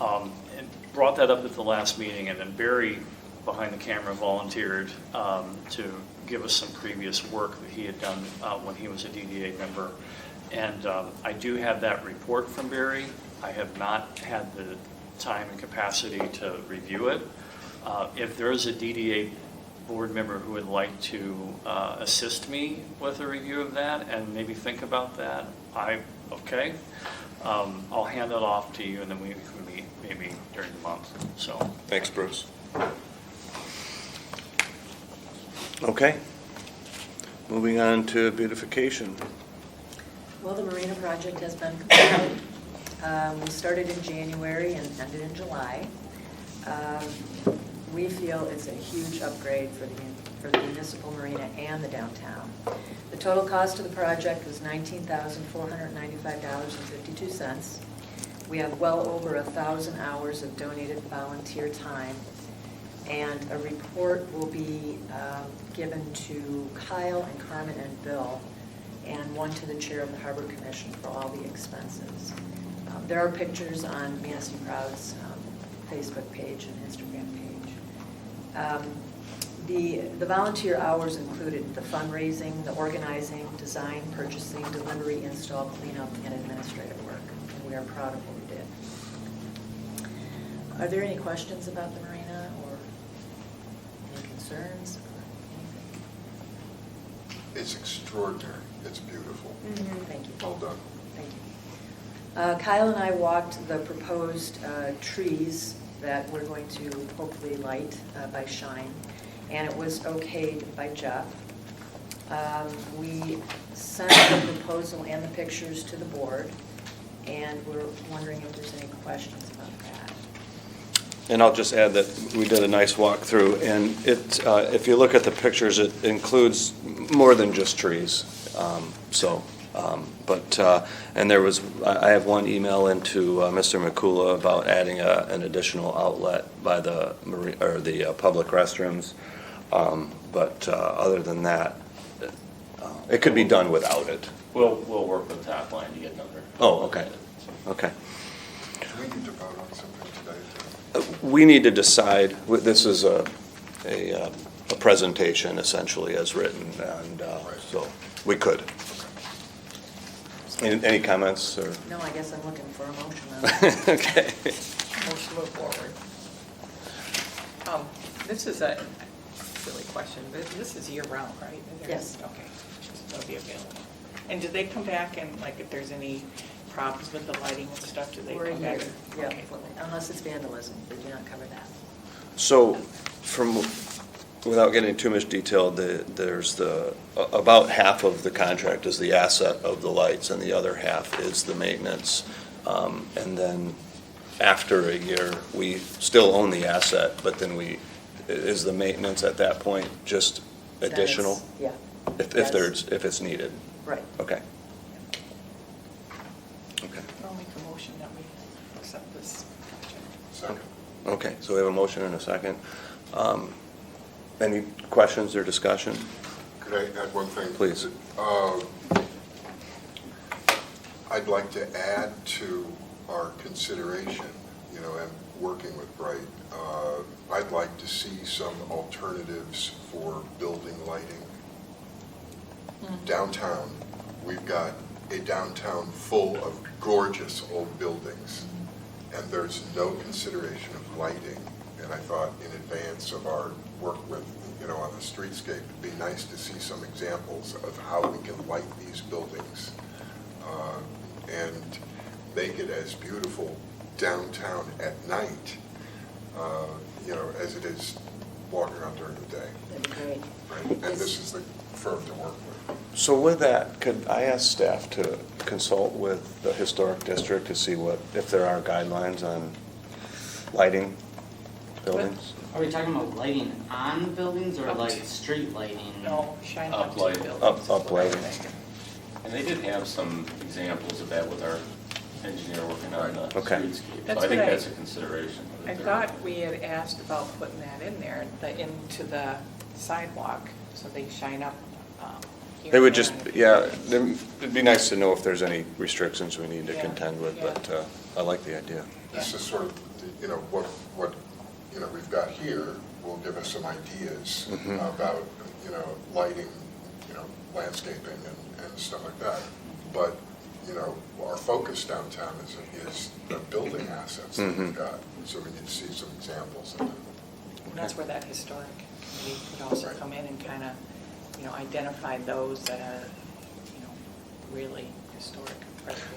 And brought that up at the last meeting, and then Barry, behind the camera, volunteered to give us some previous work that he had done when he was a DDA member. And I do have that report from Barry. I have not had the time and capacity to review it. If there is a DDA board member who would like to assist me with a review of that and maybe think about that, okay. I'll hand that off to you, and then we can meet maybe during the month, so. Thanks, Bruce. Okay. Moving on to beautification. Well, the marina project has been completed. We started in January and ended in July. We feel it's a huge upgrade for the municipal marina and the downtown. The total cost of the project was $19,495.52. We have well over 1,000 hours of donated volunteer time, and a report will be given to Kyle and Carmen and Bill, and one to the chair of the Harbor Commission for all the expenses. There are pictures on Manistee Proud's Facebook page and Instagram page. The volunteer hours included the fundraising, the organizing, design, purchasing, delivery, install, cleanup, and administrative work. And we are proud of what we did. Are there any questions about the marina or any concerns or anything? It's extraordinary. It's beautiful. Thank you. Well done. Thank you. Kyle and I walked the proposed trees that we're going to hopefully light by Shine, and it was okayed by Jeff. We sent the proposal and the pictures to the board, and we're wondering if there's any questions about that. And I'll just add that we did a nice walkthrough, and if you look at the pictures, it includes more than just trees. And there was, I have one email into Mr. McCullough about adding an additional outlet by the public restrooms. Other than that, it could be done without it. We'll work with top line to get another. Oh, okay. Okay. Do we need to vote on something today? We need to decide, this is a presentation essentially as written, and so we could. Any comments? Or? No, I guess I'm looking for a motion on that. Okay. Motion move forward. This is a silly question, but this is year-round, right? Yes. Okay, it'll be available. And do they come back and, like, if there's any problems with the lighting and stuff, do they We're a come back? year, yeah, Okay. unless it's vandalism, we do not cover that. So, without getting too much detail, there's about half of the contract is the asset of the lights, and the other half is the maintenance. And then after a year, we still own the asset, but then is the maintenance at that point just additional? Yeah. If it's needed? Right. Okay. Okay. I'll make a motion that we accept this project. Second. Okay, so we have a motion and a second. Any questions or discussion? Could I add one thing? Please. I'd like to add to our consideration, and working with Bright, I'd like to see some alternatives for building lighting. Downtown, we've got a downtown full of gorgeous old buildings, and there's no consideration of lighting. And I thought in advance of our work with, on the streetscape, it'd be nice to see some examples of how we can light these buildings and make it as beautiful downtown at night, as it is walking around during the day, That'd be great. right? And this is the firm to work with. So with that, could I ask staff to consult with the historic district to see if there are guidelines on lighting buildings? Are we talking about lighting on buildings or like street lighting? No, shine up to the Uplight. buildings. is Up what I'm lighting. thinking. And they did have some examples of that with our engineer working on the Okay. streetscape. So That's I think what I- that's a consideration. I thought we had asked about putting that in there, into the sidewalk, so they shine up. Here They would and just, there. yeah, it'd be nice to know if there's any restrictions we need to Yeah, contend with, yeah. but I like the idea. This is sort of, what, we've got here will give us some ideas Mhm. about, lighting, landscaping and stuff like that. But, our focus downtown is the building assets that we've Mhm. got. So we need to see some examples of that. And that's where that historic committee could also Right. come in and kind of, identify those that are, really historic.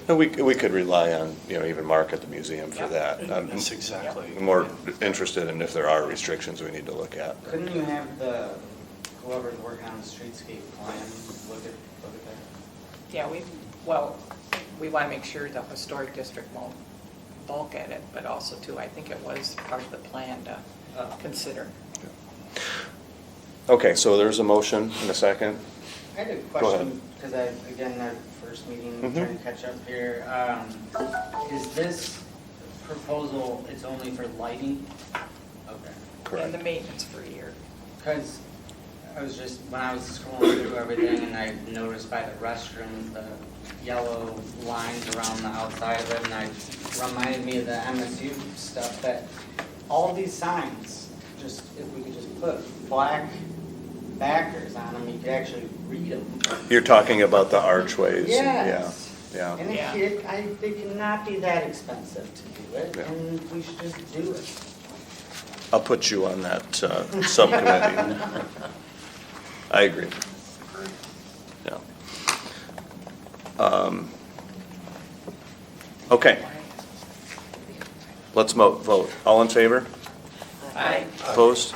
And we could rely on, even Mark at the museum for Yeah. that. That's exactly. I'm more interested in if there are restrictions we need to look at. Couldn't you have whoever's working on the streetscape plan, look at that? Yeah, we want to make sure the historic district won't bulk at it, but also too, I think it was part of the plan to consider. Okay, so there's a motion and a second. I had a Go question, because again, our first meeting, Mhm. trying to catch up here. Is this proposal, it's only for lighting? Okay. Correct. And the maintenance for a year. Because when I was scrolling through everything, and I noticed by the restroom, the yellow lines around the outside of it, and it reminded me of the MSU stuff, that all these signs, if we could just put black backers on them, you could actually read them. You're talking about the archways? Yes. Yeah. And Yeah. they cannot be that expensive to do it, Yeah. and we should just do it. I'll put you on that subcommittee. I agree. Yeah. Okay, let's vote. All in favor? Aye. Opposed?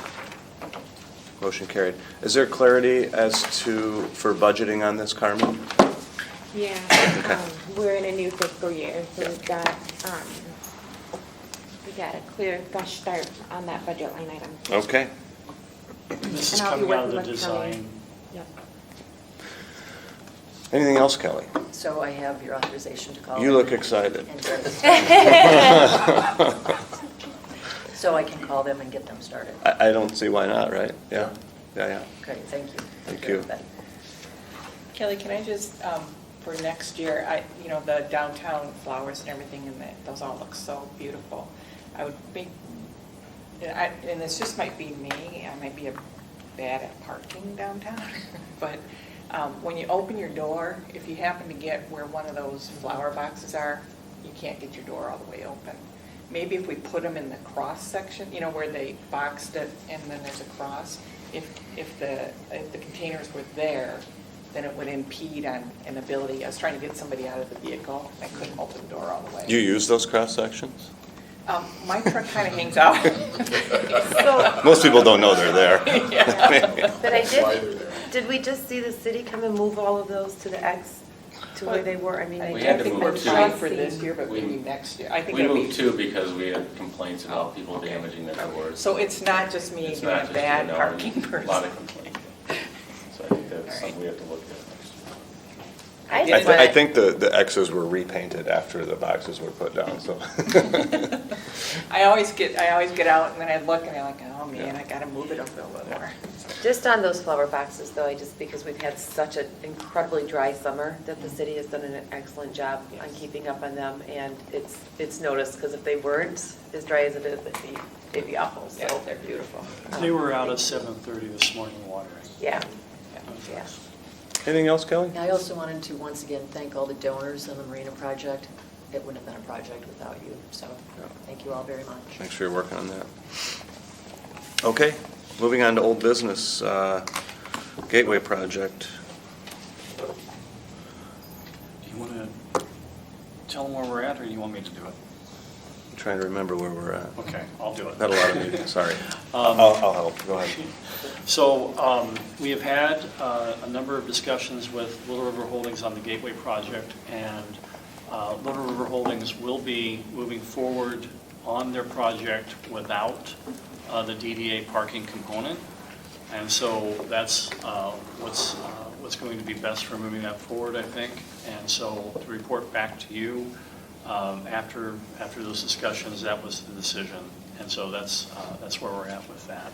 Motion carried. Is there clarity for budgeting on this, Carmen? Yeah, Okay. we're in a new fiscal year, so we got a clear, fresh start on that budget line item. Okay. This is And I'll be coming out of the working with Kelly. design. Yep. Anything else, Kelly? So I have your authorization to call. You look excited. And get this So I can call them and get them started. I don't see why not, right? Yeah, yeah. Great, thank you. Thank Take care you. of that. Kelly, can I just, for next year, the downtown flowers and everything, and those all look so beautiful. I would think, and this just might be me, I might be bad at parking downtown, but when you open your door, if you happen to get where one of those flower boxes are, you can't get your door all the way open. Maybe if we put them in the cross section, where they boxed it and then there's a cross, if the containers were there, then it would impede on an ability. I was trying to get somebody out of the vehicle, I couldn't open the door all the way. You use those cross sections? My truck kind of hangs out. So, Most people don't know they're there. But I That's why they're there. did we just see the city come and move all of those to the X, to where they were? I mean, I We don't had to think move we're two. trying for this year, but We- maybe next year. I think We it'd be. moved too because we had complaints Oh, about people okay. damaging their doors. So it's not just me It's being not a just bad you, no, parking A person. lot of complaints. So I think that's All right. something we have to look at next year. I did just I want think the X's were repainted after the boxes were put down, so. I always get out and then I look and I'm like, oh man, I gotta move it a little bit more. Just on those flower boxes, though, because we've had such an incredibly dry summer, that the city has done an excellent job on keeping up on them, and it's noticed, because if they weren't as dry as it is, they'd be awful, Yeah, so. they're beautiful. They were out at 7:30 this morning watering. Yeah, yeah. Anything else, Kelly? I also wanted to once again thank all the donors on the Marina project. It wouldn't have been a project without you, so thank you all very much. Thanks for your work on that. Okay, moving on to old business, Gateway Project. Do you want to tell them where we're at, or do you want me to do it? trying to remember where we're at. Okay, I'll do it. Had a lot of meetings, sorry. I'll help, go ahead. So we have had a number of discussions with Little River Holdings on the Gateway project, and Little River Holdings will be moving forward on their project without the DDA parking component. And so that's what's going to be best for moving that forward, I think. And so to report back to you, after those discussions, that was the decision. And so that's where we're at with that.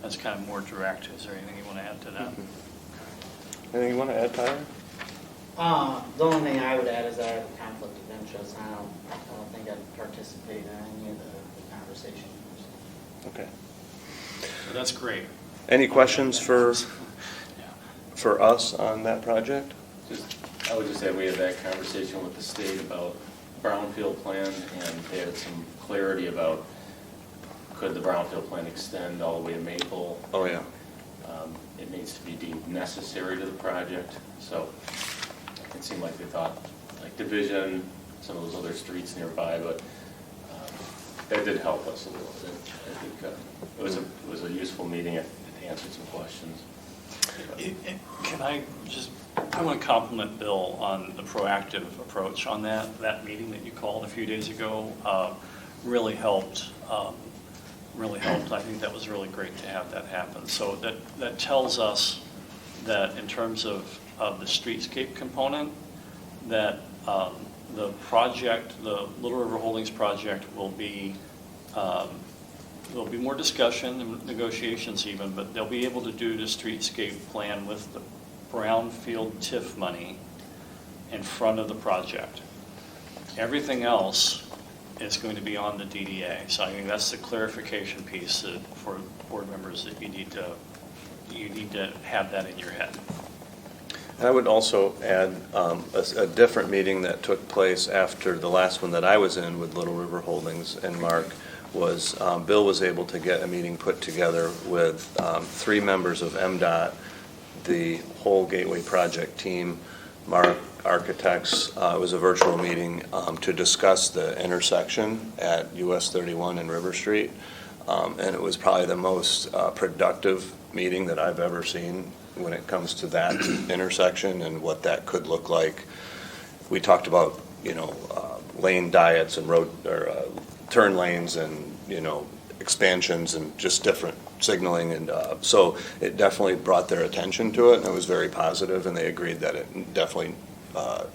That's kind of more direct. Is there anything you want to add to that? Anything you want to add, Tyler? The only thing I would add is I have a conflict of interest, and I don't think I'd participate in any of the conversations. Okay. So that's great. Any questions for Yeah. us on that project? I would just say we had that conversation with the state about brownfield plan, and they had some clarity about could the brownfield plan extend all the way to Maple. Oh, yeah. It needs to be deemed necessary to the project, so it seemed like they thought, like Division, some of those other streets nearby, but that did help us a little bit. I think it was a useful meeting. It answered some questions. Can I want to compliment Bill on the proactive approach on that meeting that you called a few days ago. Really helped. I think that was really great to have that happen. So that tells us that in terms of the streetscape component, that the project, the Little River Holdings project, will be there'll be more discussion and negotiations even, but they'll be able to do the streetscape plan with the brownfield TIF money in front of the project. Everything else is going to be on the DDA. So I think that's the clarification piece for board members that you need to have that in your head. I would also add a different meeting that took place after the last one that I was in with Little River Holdings and Mark was Bill was able to get a meeting put together with 3 members of MDOT, the whole Gateway project team, Mark, architects. It was a virtual meeting to discuss the intersection at US 31 and River Street. And it was probably the most productive meeting that I've ever seen when it comes to that intersection and what that could look like. We talked about, lane diets and road or turn lanes and, expansions and just different signaling. And so it definitely brought their attention to it, and it was very positive, and they agreed that it definitely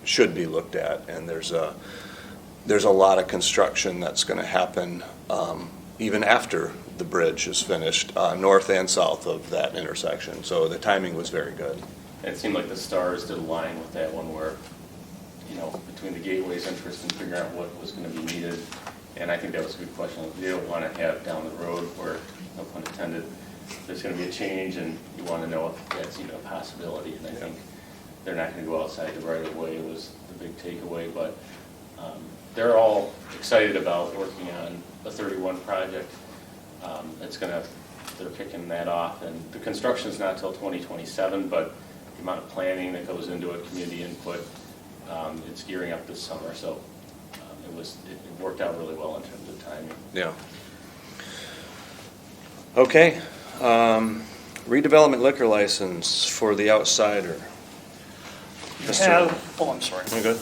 should be looked at. And there's a lot of construction that's going to happen even after the bridge is finished, north and south of that intersection. So the timing was very good. It seemed like the stars did align with that one where, between the Gateway's interest in figuring out what was going to be needed, and I think that was a good question. They don't want to have down the road where, no pun intended, there's going to be a change, and you want to know if that's even a possibility. And I think they're not going to go outside the right of way was the big takeaway, but they're all excited about working on the 31 project. They're kicking that off, and the construction's not till 2027, but the amount of planning that goes into it, community input, it's gearing up this summer, so it worked out really well in terms of timing. Yeah. Okay. Redevelopment liquor license for the outsider. I'm sorry. You good?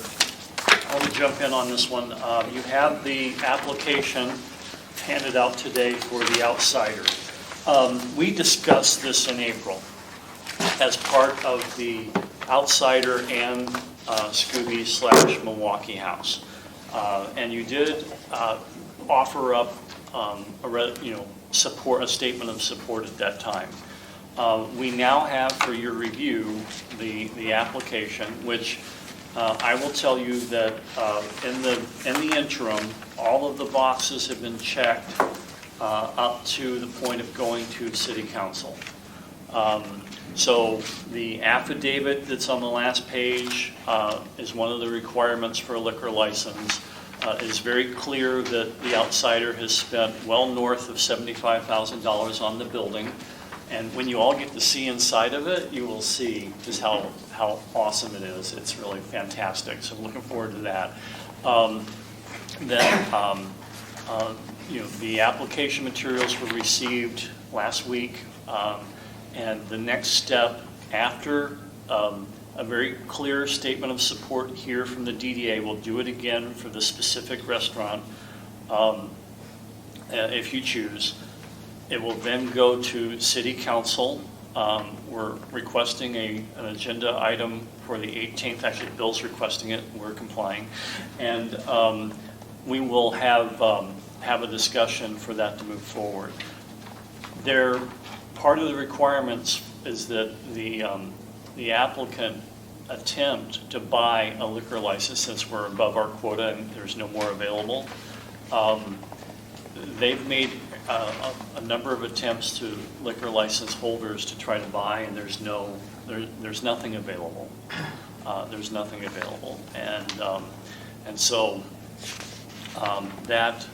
I want to jump in on this one. You have the application handed out today for the outsider. We discussed this in April as part of the outsider and Scooby/Milwaukee House. And you did offer up a statement of support at that time. We now have for your review the application, which I will tell you that in the interim, all of the boxes have been checked up to the point of going to City Council. So the affidavit that's on the last page is one of the requirements for a liquor license. It is very clear that the outsider has spent well north of $75,000 on the building. And when you all get to see inside of it, you will see just how awesome it is. It's really fantastic. So I'm looking forward to that. that, the application materials were received last week, and the next step after a very clear statement of support here from the DDA, we'll do it again for the specific restaurant, if you choose. It will then go to City Council. We're requesting an agenda item for the 18th. Actually, Bill's requesting it. We're complying. And we will have a discussion for that to move forward. Part of the requirements is that the applicant attempt to buy a liquor license, since we're above our quota and there's no more available. They've made a number of attempts to liquor license holders to try to buy, and there's nothing available. There's nothing available, and so that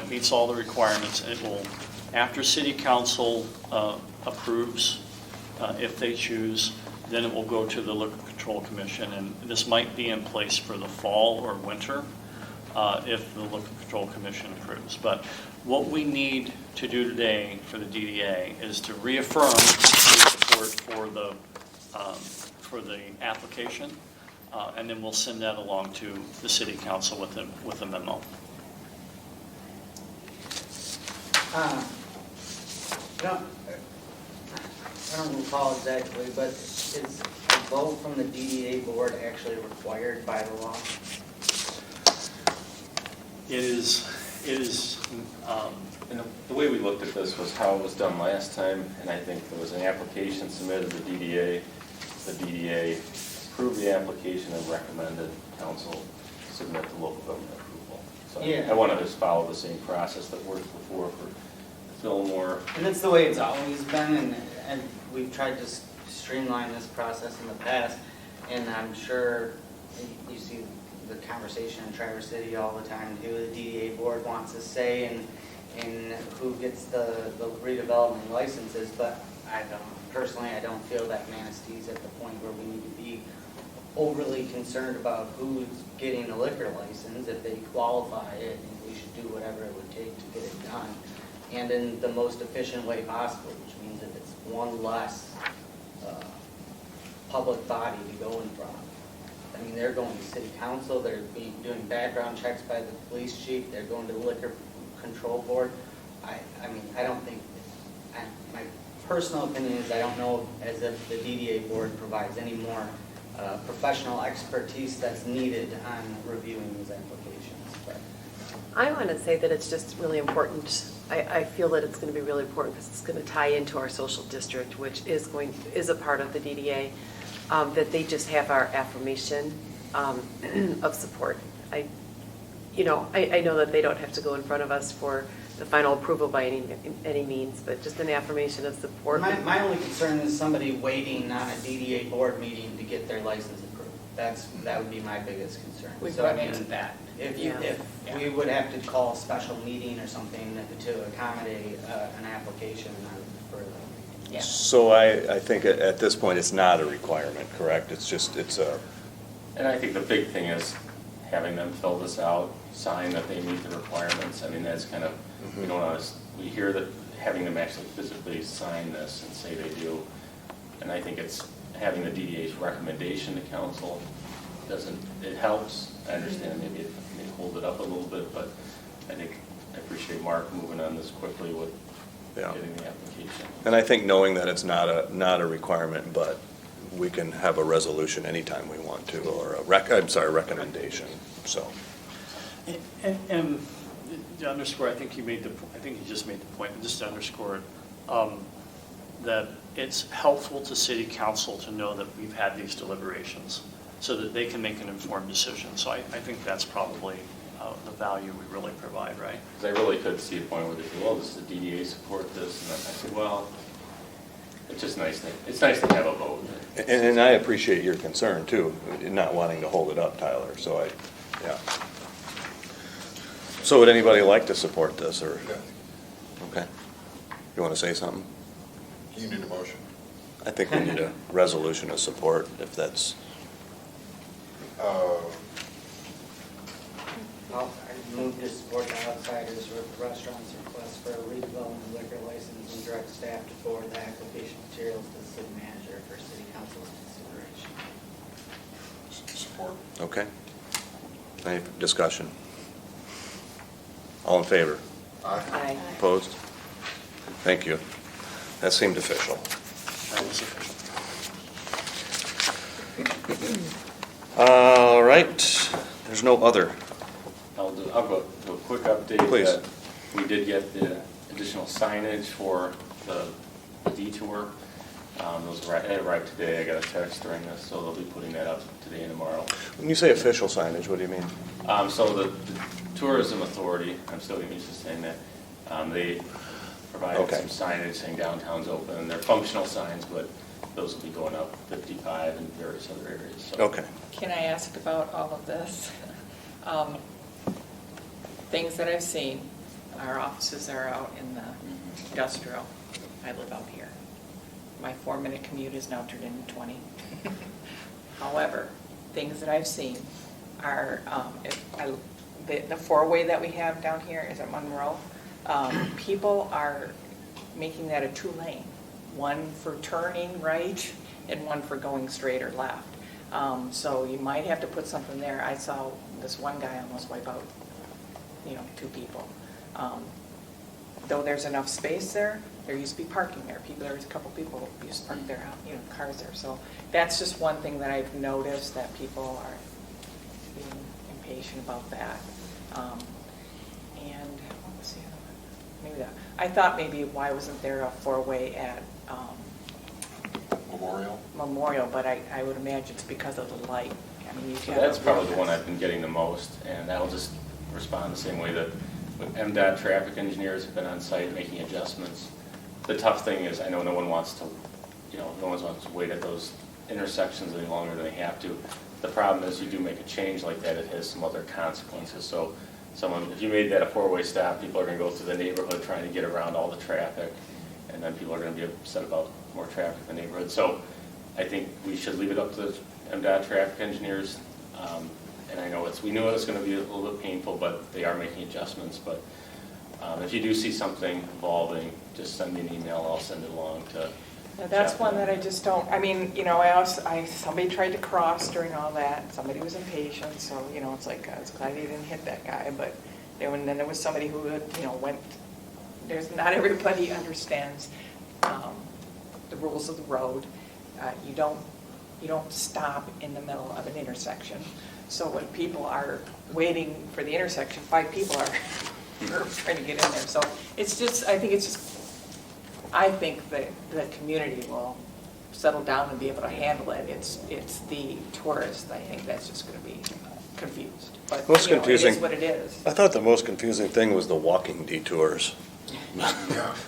meets all the requirements. It will, after City Council approves, if they choose, then it will go to the Liquor Control Commission, and this might be in place for the fall or winter if the Liquor Control Commission approves. But what we need to do today for the DDA is to reaffirm support for the application, and then we'll send that along to the City Council with a memo. I don't recall exactly, but is a vote from the DDA board actually required by the law? It is, And the way we looked at this was how it was done last time, and I think there was an application submitted to the DDA. The DDA approved the application and recommended council submit the local government approval. So Yeah. I want to just follow the same process that worked before for Fillmore. And that's the way it's always been, and we've tried to streamline this process in the past, and I'm sure you see the conversation in Traverse City all the time, who the DDA board wants to say and who gets the redevelopment licenses, but personally, I don't feel that Manistee's at the point where we need to be overly concerned about who's getting a liquor license. If they qualify it, we should do whatever it would take to get it done, and in the most efficient way possible, which means that it's one less public body to go in front of. I mean, they're going to city council, they're doing background checks by the police chief, they're going to the liquor control board. I mean, I don't think, my personal opinion is I don't know as if the DDA board provides any more professional expertise that's needed on reviewing these applications. But I want to say that it's just really important. I feel that it's going to be really important because it's going to tie into our social district, which is a part of the DDA, that they just have our affirmation of support. I know that they don't have to go in front of us for the final approval by any means, but just an affirmation of support. my only concern is somebody waiting on a DDA board meeting to get their license approved. That would be my biggest concern. We've So, run I mean, into that. If Yeah. we would have to call a special meeting or something to accommodate an application for the. Yeah. So I think at this point, it's not a requirement, correct? It's a, And I think the big thing is having them fill this out, sign that they meet the requirements. I mean, that's kind of, we hear that having them actually physically sign this and say they do. And I think it's having the DDA's recommendation to council it helps. I understand maybe it may hold it up a little bit, but I appreciate Mark moving on this quickly with getting the application. and I think knowing that it's not a requirement, but we can have a resolution anytime we want to, or recommendation, so. And to underscore, I think you just made the point, but just to underscore it, that it's helpful to City Council to know that we've had these deliberations so that they can make an informed decision. So I think that's probably the value we really provide, right? Because I really could see a point where they say, well, does the DDA support this? And then I said, well, it's just nice to have a vote. And I appreciate your concern too, not wanting to hold it up, Tyler, so yeah. So would anybody like to support this, or? Yeah. Okay. You want to say something? You need a motion. I think we need a resolution of support, if that's, I move to support the Outsiders Restaurant's request for a redevelopment liquor license and direct staff to forward the application materials to the city manager for city council's consideration. Support. Okay. Any discussion? All in favor? Aye. Opposed? Thank you. That seemed official. That was official. All right, there's no other. I'll go to a quick update. Please. That we did get the additional signage for the detour. Those arrived today. I got a text during this, so they'll be putting that up today and tomorrow. When you say official signage, what do you mean? So the Tourism Authority, I'm still getting used to saying that, they provided Okay. some signage saying downtown's open, and they're functional signs, but those will be going up 55 and various other areas. So. Okay. Can I ask about all of this? Things that I've seen, our offices are out in the industrial. I live out here. My 4-minute commute is now turned into 20. However, things that I've seen are, the 4-way that we have down here is at Monroe. People are making that a 2-lane, one for turning right and one for going straight or left. So you might have to put something there. I saw this one guy almost wipe out, 2 people. Though there's enough space there used to be parking there. There was a couple people who used to park there, cars there. So that's just one thing that I've noticed, that people are being impatient about that. And what was the other one? Maybe that. I thought maybe why wasn't there a 4-way at Memorial, but I would imagine it's because of the light. I mean, you So have that's a- probably the one I've been getting the most, and that'll just respond the same way that MDOT traffic engineers have been on site making adjustments. The tough thing is, I know no one wants to, no one wants to wait at those intersections any longer than they have to. The problem is, you do make a change like that, it has some other consequences. So if you made that a 4-way stop, people are going to go through the neighborhood trying to get around all the traffic, and then people are going to be upset about more traffic in the neighborhood. So I think we should leave it up to the MDOT traffic engineers. And I know we knew it was going to be a little bit painful, but they are making adjustments. But if you do see something evolving, just send me an email. I'll send it along to. Now, that's one that I just don't, somebody tried to cross during all that. Somebody was impatient, so, it's like, I was glad he didn't hit that guy. But then there was somebody who, went, not everybody understands the rules of the road. You don't stop in the middle of an intersection. So when people are waiting for the intersection, 5 people are trying to get in there. So I think that the community will settle down and be able to handle it. It's the tourists, I think, that's just going to be confused. But Most confusing. It is what it is. I thought the most confusing thing was the walking detours.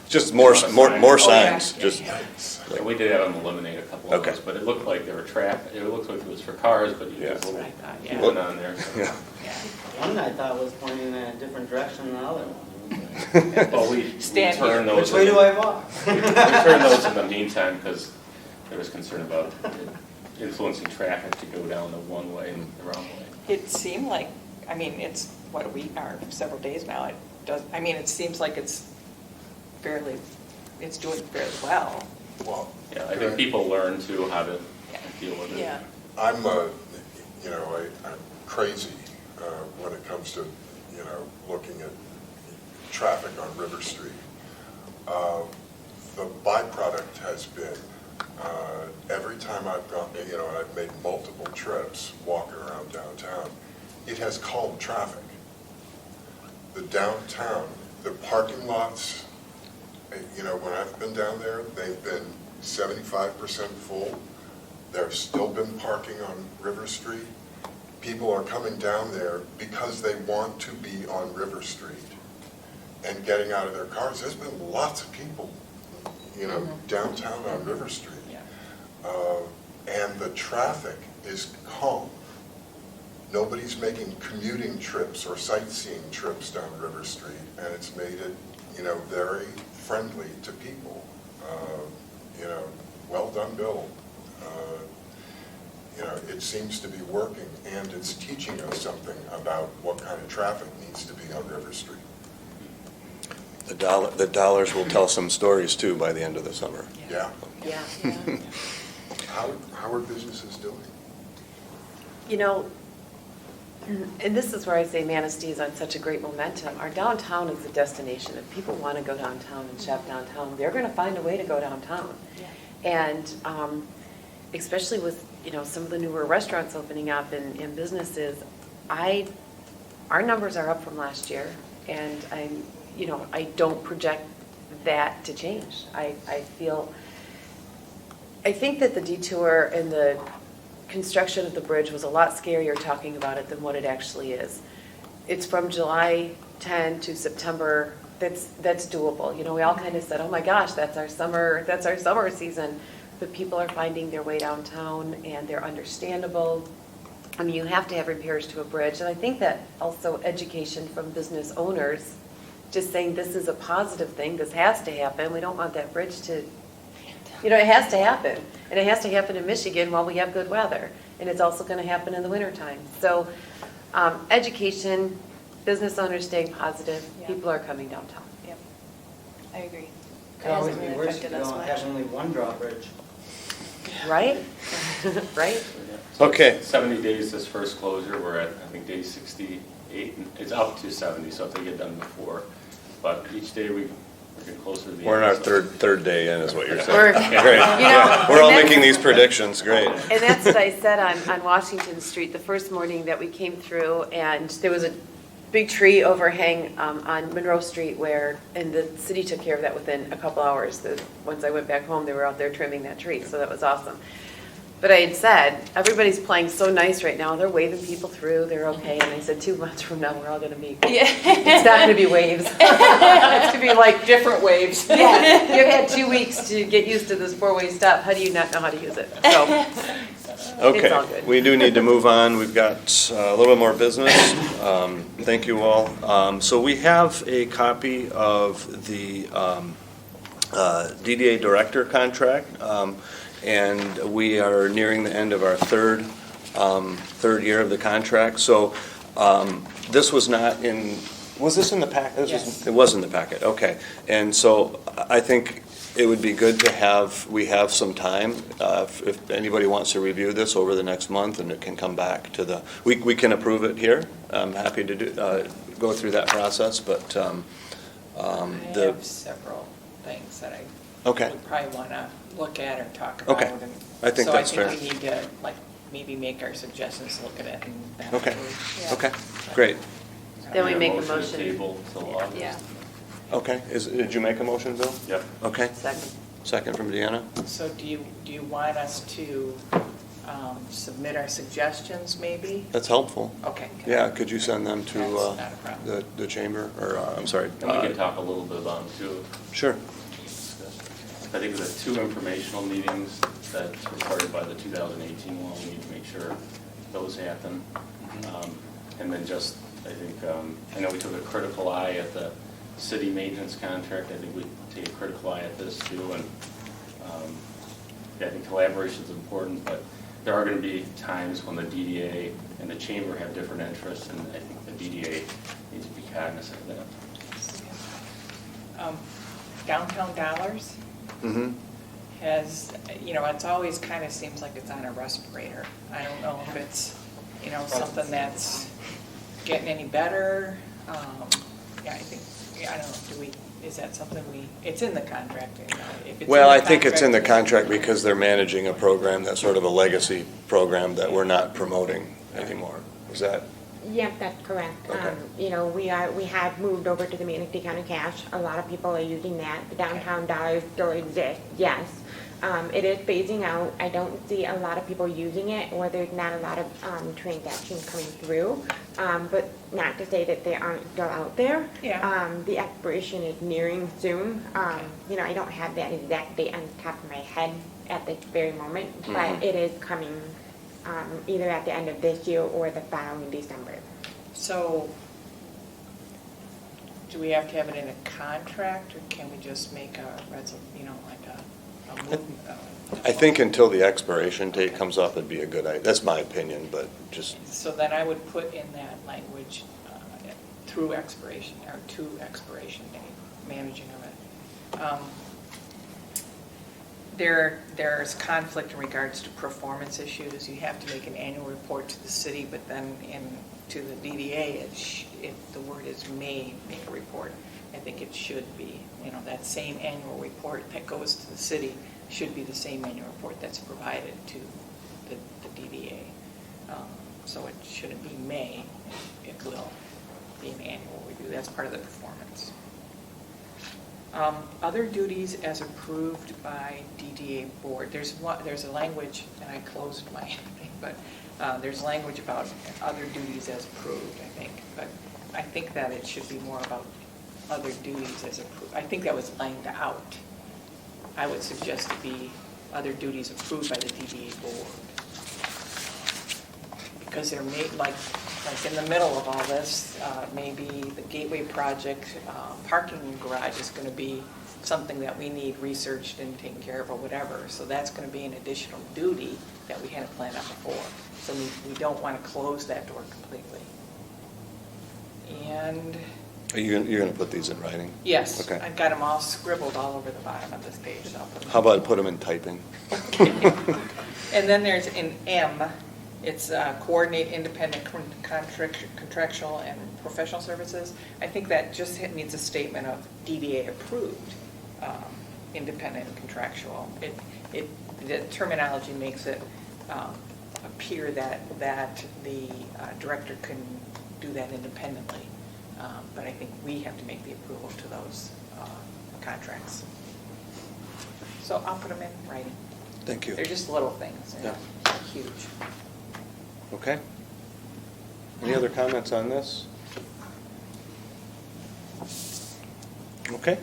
Just more signs, just. Yeah, we did have them eliminate a couple of Okay. those, but it looked like there were traffic. It looked like it was for cars, but you Yeah. just little That's what I thought, yeah. people on there. So. Yeah. One I thought was pointing in a different direction than the other one. Well, we Stand turned here. those. Which way do I walk? We turned those in the meantime because there was concern about influencing traffic to go down the one way and the wrong way. It seemed like, it's, a week or several days now. It seems like it's doing fairly well. Well, Yeah, I think people learn too how to deal with it. Yeah. I'm crazy when it comes to, looking at traffic on River Street. The byproduct has been, every time I've gone, and I've made multiple trips walking around downtown, it has calmed traffic. The downtown, the parking lots, when I've been down there, they've been 75% full. There's still been parking on River Street. People are coming down there because they want to be on River Street and getting out of their cars. There's been lots of people, downtown on River Street. Yeah. And the traffic is calm. Nobody's making commuting trips or sightseeing trips down River Street, and it's made it, very friendly to people. Well done, Bill. you know, it seems to be working, and it's teaching us something about what kind of traffic needs to be on River Street. The dollars will tell some stories too by the end of the summer. Yeah. Yeah. How are businesses doing? You know, and this is where I say Manistee is on such a great momentum. Our downtown is a destination. If people want to go downtown and shop downtown, they're going to find a way to go downtown. And especially with, you know, some of the newer restaurants opening up and businesses, our numbers are up from last year, and I don't project that to change. I think that the detour and the construction of the bridge was a lot scarier talking about it than what it actually is. It's from July 10 to September. That's doable. You know, we all kind of said, oh my gosh, that's our summer season. But people are finding their way downtown, and they're understandable. I mean, you have to have repairs to a bridge. And I think that also education from business owners, just saying this is a positive thing, this has to happen. We don't want that bridge to, you know, it has to happen. And it has to happen in Michigan while we have good weather. And it's also going to happen in the wintertime. So education, business owners staying positive, people are coming downtown. Yep, I agree. Could always be worse if you don't have only one drawbridge. Right? Right? So Okay. 70 days this first closure, we're at, I think, day 68, and it's up to 70, so if they get done before. But each day we're getting closer to the end. We're in our so- third day in, is what you're saying. We're- Great. you know, Yeah. We're all and that's- making these predictions, great. And that's what I said on Washington Street the first morning that we came through, and there was a big tree overhang on Monroe Street and the city took care of that within a couple hours. Once I went back home, they were out there trimming that tree, so that was awesome. But I had said, everybody's playing so nice right now, they're waving people through, they're okay, and I said 2 months from now, we're all gonna be, it's not gonna be waves. It's gonna be like, Different waves. yeah, you had 2 weeks to get used to this four-way stop, how do you not know how to use it? So, Okay, all good. we do need to move on. We've got a little bit more business. Thank you all. So we have a copy of the DDA director contract, and we are nearing the end of our third year of the contract. So this was not in, was this in the packet? Yes. It was in the packet, okay. And so I think it would be good to have some time, if anybody wants to review this over the next month, and it can come back to we can approve it here. I'm happy to go through that process, but I have several things that I okay. would probably want to look at or talk about. Okay. and I think that's So I fair. think we need to, like, maybe make our suggestions, look at it, and then. Okay, approve. okay, great. Then we Need make a to motion. Table till August. Yeah. Okay, did you make a motion, Bill? Yep. Okay, Second. second from Deanna? So do you want us to submit our suggestions, maybe? That's helpful. Okay. Yeah, could you send them to That's not a problem. the chamber, or, I'm sorry. And we can talk a little bit about them too. Sure. I think the 2 informational meetings that's required by the 2018 law, we need to make sure those happen. And then just, I think, I know we took a critical eye at the city maintenance contract. I think we take a critical eye at this too. And I think collaboration is important, but there are going to be times when the DDA and the chamber have different interests, and I think the DDA needs to be cognizant of that. Downtown Dollars Mm-hmm. has, it's always kind of seems like it's on a respirator. I don't know if it's, something that's getting any better. Yeah, I don't know, is that something it's in the contract? If it's Well, in the I think it's in the contract, contract because they're managing a program that's sort of a legacy program that we're not promoting anymore. Is that? Yep, that's correct. Okay. We have moved over to the Manistee County Cash. A lot of people are using that. The downtown dollars still exist, yes. It is phasing out. I don't see a lot of people using it, or there's not a lot of transactions coming through. But not to say that they aren't still out there. Yeah. The expiration is nearing soon. I don't have that exact date on the top of my head at this very moment, but it is coming either at the end of this year or the following December. So, do we have to have it in a contract, or can we just make a like a I think until the expiration date comes up, it'd be a good idea. That's my opinion, but just, So then I would put in that language, through expiration, or to expiration date, managing of it. There's conflict in regards to performance issues. You have to make an annual report to the city, but then to the DDA, if the word is may make a report, I think it should be, that same annual report that goes to the city should be the same annual report that's provided to the DDA. So it shouldn't be may, it will be an annual review. That's part of the performance. Other duties as approved by DDA board. There's a language, and I closed my thing, but there's language about other duties as approved, I think. But I think that it should be more about other duties as approved. I think that was lined out. I would suggest to be other duties approved by the DDA board. Because they're made, like in the middle of all this, maybe the Gateway project parking garage is going to be something that we need researched and taken care of or whatever. So that's going to be an additional duty that we hadn't planned on before. So we don't want to close that door completely. And you're going to put these in writing? yes, Okay. I've got them all scribbled all over the bottom of this page. So I'll put them. How about I put them in typing? And then there's an M. It's coordinate independent contractual and professional services. I think that just needs a statement of DDA approved independent and contractual. The terminology makes it appear that the director can do that independently. But I think we have to make the approval to those contracts. So I'll put them in writing. Thank you. They're just little things. They're not huge. Okay. Any other comments on this? Okay,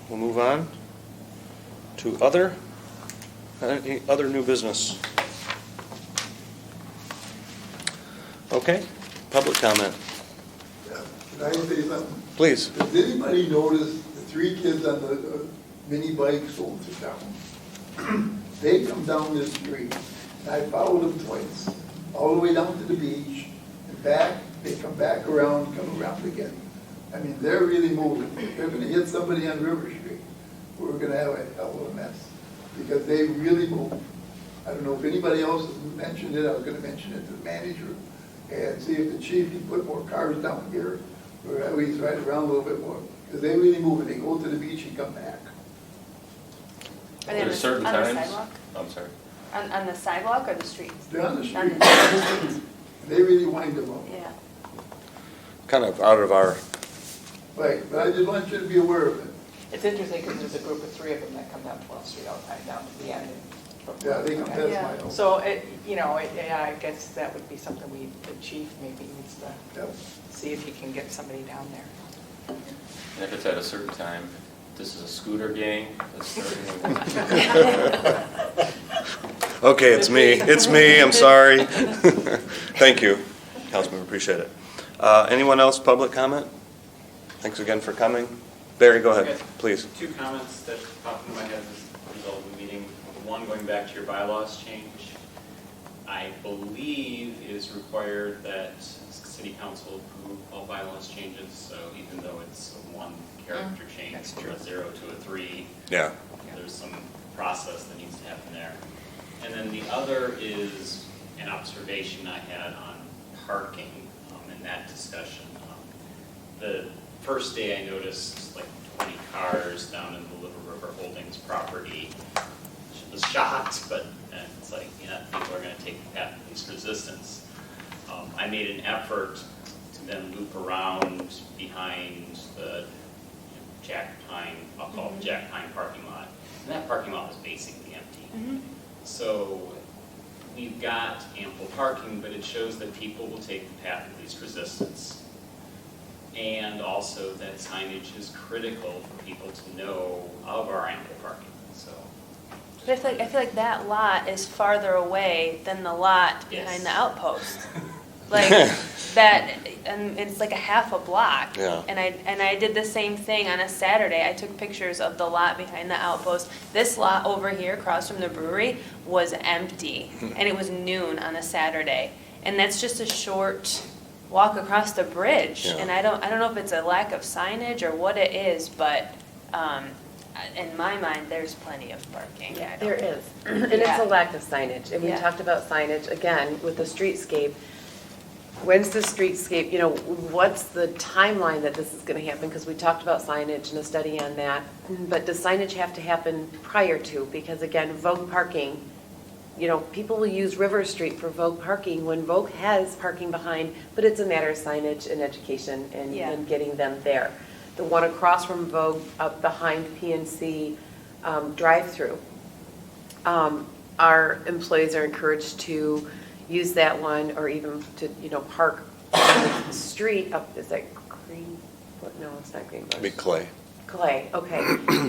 we'll move on to any other new business. Okay, public comment. Can I say something? Please. Does anybody notice the 3 kids on the mini bikes going to town? They come down this street, and I followed them twice, all the way down to the beach, and back, they come back around, come around again. I mean, they're really moving. They're gonna hit somebody on River Street. We're gonna have a hell of a mess, because they really move. I don't know if anybody else has mentioned it, I was gonna mention it to the manager, and see if the chief can put more cars down here, or at least ride around a little bit more, because they really move, and they go to the beach and come back. Are they on There's the, certain on the times. sidewalk? I'm sorry. On the sidewalk or the streets? They're on the On street. the streets. They really wind them up. Yeah. Kind of out of our, Right, but I just want you to be aware of it. It's interesting because there's a group of 3 of them that come down 12th Street all the time down to the end. Yeah, they come past Yeah. my house. So, I guess that would be something the chief maybe needs to Yep. see if he can get somebody down there. And if it's at a certain time, this is a scooter gang that's starting. okay, it's me, I'm sorry. Thank you, Councilman, appreciate it. Anyone else, public comment? Thanks again for coming. Barry, go ahead, please. 2 comments that popped into my head as a result of the meeting. One, going back to your bylaws change, I believe it is required that city council approve all bylaws changes, so even though it's a 1 character change That's from true. a 0 to a 3, Yeah. there's some process that needs to happen there. And then the other is an observation I had on parking in that discussion. The first day I noticed like 20 cars down in the Little River Holdings property. I was shocked, but it's like, people are going to take the path of least resistance. I made an effort to then loop around behind the Jack Pine, I'll call it Jack Pine parking lot. And that parking lot was basically empty. So we've got ample parking, but it shows that people will take the path of least resistance. And also that signage is critical for people to know of our ample parking, so. But I feel like that lot is farther away than the lot behind the outpost. Like, that, and it's like a half a block. Yeah. And I did the same thing on a Saturday. I took pictures of the lot behind the outpost. This lot over here across from the brewery was empty, and it was noon on a Saturday. And that's just a short walk across the bridge. Yeah. And I don't know if it's a lack of signage or what it is, but in my mind, there's plenty of parking. Yeah, there is. And it's a lack of signage. And we Yeah. talked about signage, again, with the streetscape. When's the streetscape, you know, what's the timeline that this is going to happen? Because we talked about signage and a study on that. But does signage have to happen prior to? Because again, Vogue parking, you know, people will use River Street for Vogue parking when Vogue has parking behind, but it's a matter of signage and education Yeah. and getting them there. The one across from Vogue, up behind PNC drive-through. Our employees are encouraged to use that one or even to, you know, park on the street up, is that Green? No, it's not Greenbush. Be Clay. Clay, okay,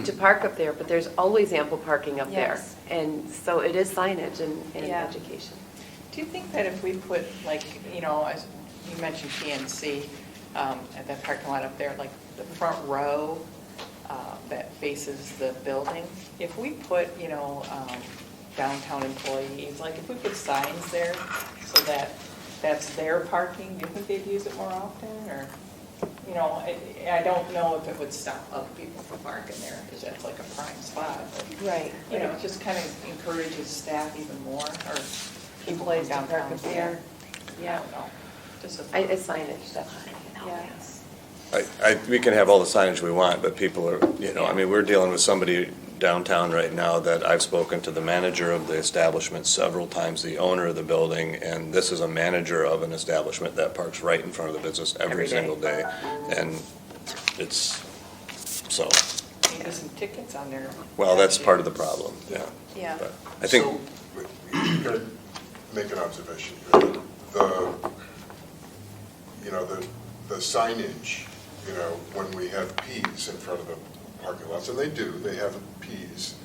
to park up there, but there's always ample parking up there. Yes. And so it is signage and Yeah. education. Do you think that if we put, like, you know, as you mentioned PNC, at that parking lot up there, like the front row that faces the building, if we put, you know, downtown employees, like if we put signs there so that that's their parking, do you think they'd use it more often? Or, you know, I don't know if it would stop other people from parking there because that's like a prime spot. But, Right. you know, it just kind of encourages staff even more or people Employees from to park downtown up there. I Yeah. don't know. Just a It's signage, definitely. Yeah. We can have all the signage we want, but people are, you know, I mean, we're dealing with somebody downtown right now that I've spoken to the manager of the establishment several times, the owner of the building, and this is a manager of an establishment that parks right in front of the business every Every day. single day. And it's, so, Maybe some tickets on there. well, that's part of the problem, yeah. Yeah. But I think, So, you gotta make an observation here. The signage, you know, when we have Ps in front of the parking lots, and they do, they have Ps,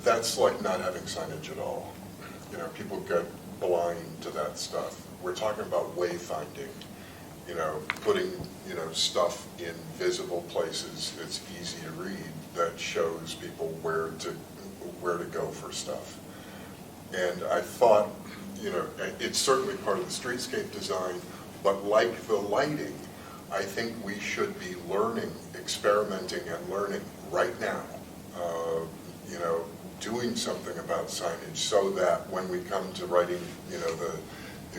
that's like not having signage at all. You know, people get blind to that stuff. We're talking about wayfinding, you know, putting, you know, stuff in visible places it's easy to read that shows people where to go for stuff. And I thought, you know, it's certainly part of the streetscape design, but like the lighting, I think we should be learning, experimenting and learning right now, you know, doing something about signage so that when we come to writing, you know, the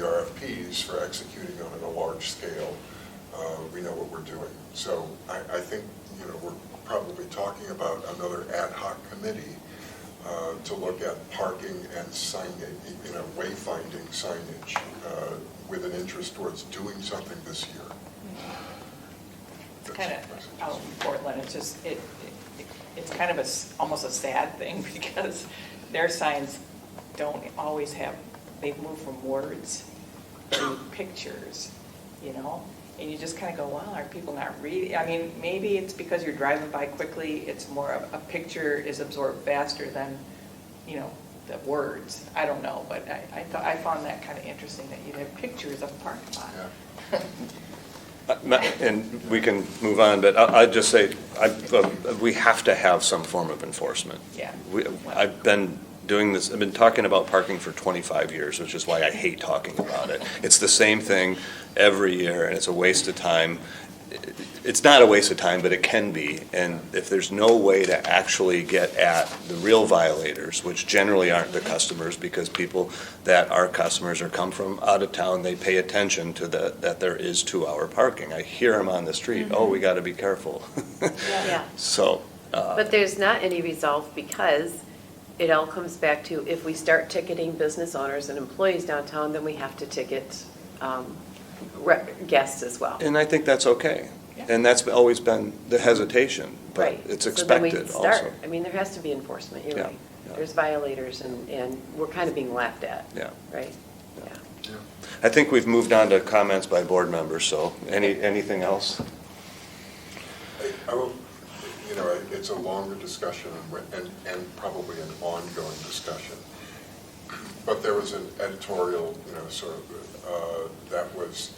RFPs for executing on it a large scale, we know what we're doing. So I think, you know, we're probably talking about another ad hoc committee to look at parking and signage, you know, wayfinding signage with an interest towards doing something this year. It's kind of out in Portland, it's just, it's kind of almost a sad thing because their signs don't always have, they've moved from words to pictures, you know? And you just kind of go, wow, are people not reading? I mean, maybe it's because you're driving by quickly, it's more of a picture is absorbed faster than, you know, the words. I don't know, but I found that kind of interesting that you'd have pictures of a parking lot. and we can move on, but I'd just say, we have to have some form of enforcement. Yeah. I've been doing this, I've been talking about parking for 25 years, which is why I hate talking about it. It's the same thing every year, and it's a waste of time. It's not a waste of time, but it can be. And if there's no way to actually get at the real violators, which generally aren't the customers, because people that are customers or come from out of town, they pay attention to that there is 2-hour parking. I hear them on the street, oh, we got to be careful. Yeah. So. But there's not any resolve because it all comes back to if we start ticketing business owners and employees downtown, then we have to ticket guests as well. And I think that's okay. And that's always been the hesitation, but Right. it's So then we expected start. also. I mean, there has to be enforcement, you're Yeah, right. yeah. There's violators and we're kind of being laughed at. Yeah. Right? Yeah. I think we've moved on to comments by board members, so anything else? I will, you know, it's a longer discussion and probably an ongoing discussion. But there was an editorial, you know, sort of, that was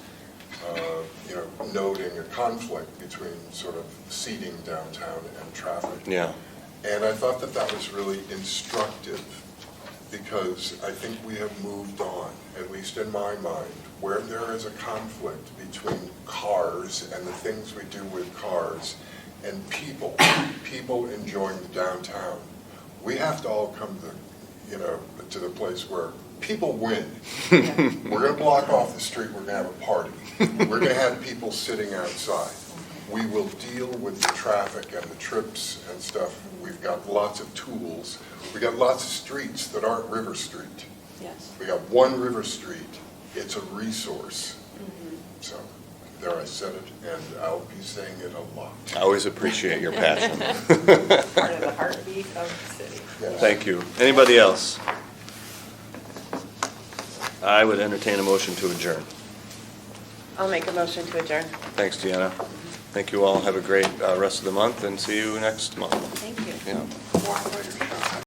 noting a conflict between sort of seating downtown and traffic. Yeah. And I thought that that was really instructive, because I think we have moved on, at least in my mind, where there is a conflict between cars and the things we do with cars and people enjoying the downtown. We have to all come to the place where people win. We're going to block off the street, we're going to have a party. We're going to have people sitting outside. We will deal with the traffic and the trips and stuff. We've got lots of tools. We got lots of streets that aren't River Street. Yes. We got one River Street. It's a resource. So there I said it, and I'll be saying it a lot. I always appreciate your passion. Part of the heartbeat of the city. Yes. Thank you. Anybody else? I would entertain a motion to adjourn. I'll make a motion to adjourn. Thanks, Deanna. Thank you all. Have a great rest of the month, and see you next month. Thank you. Yeah.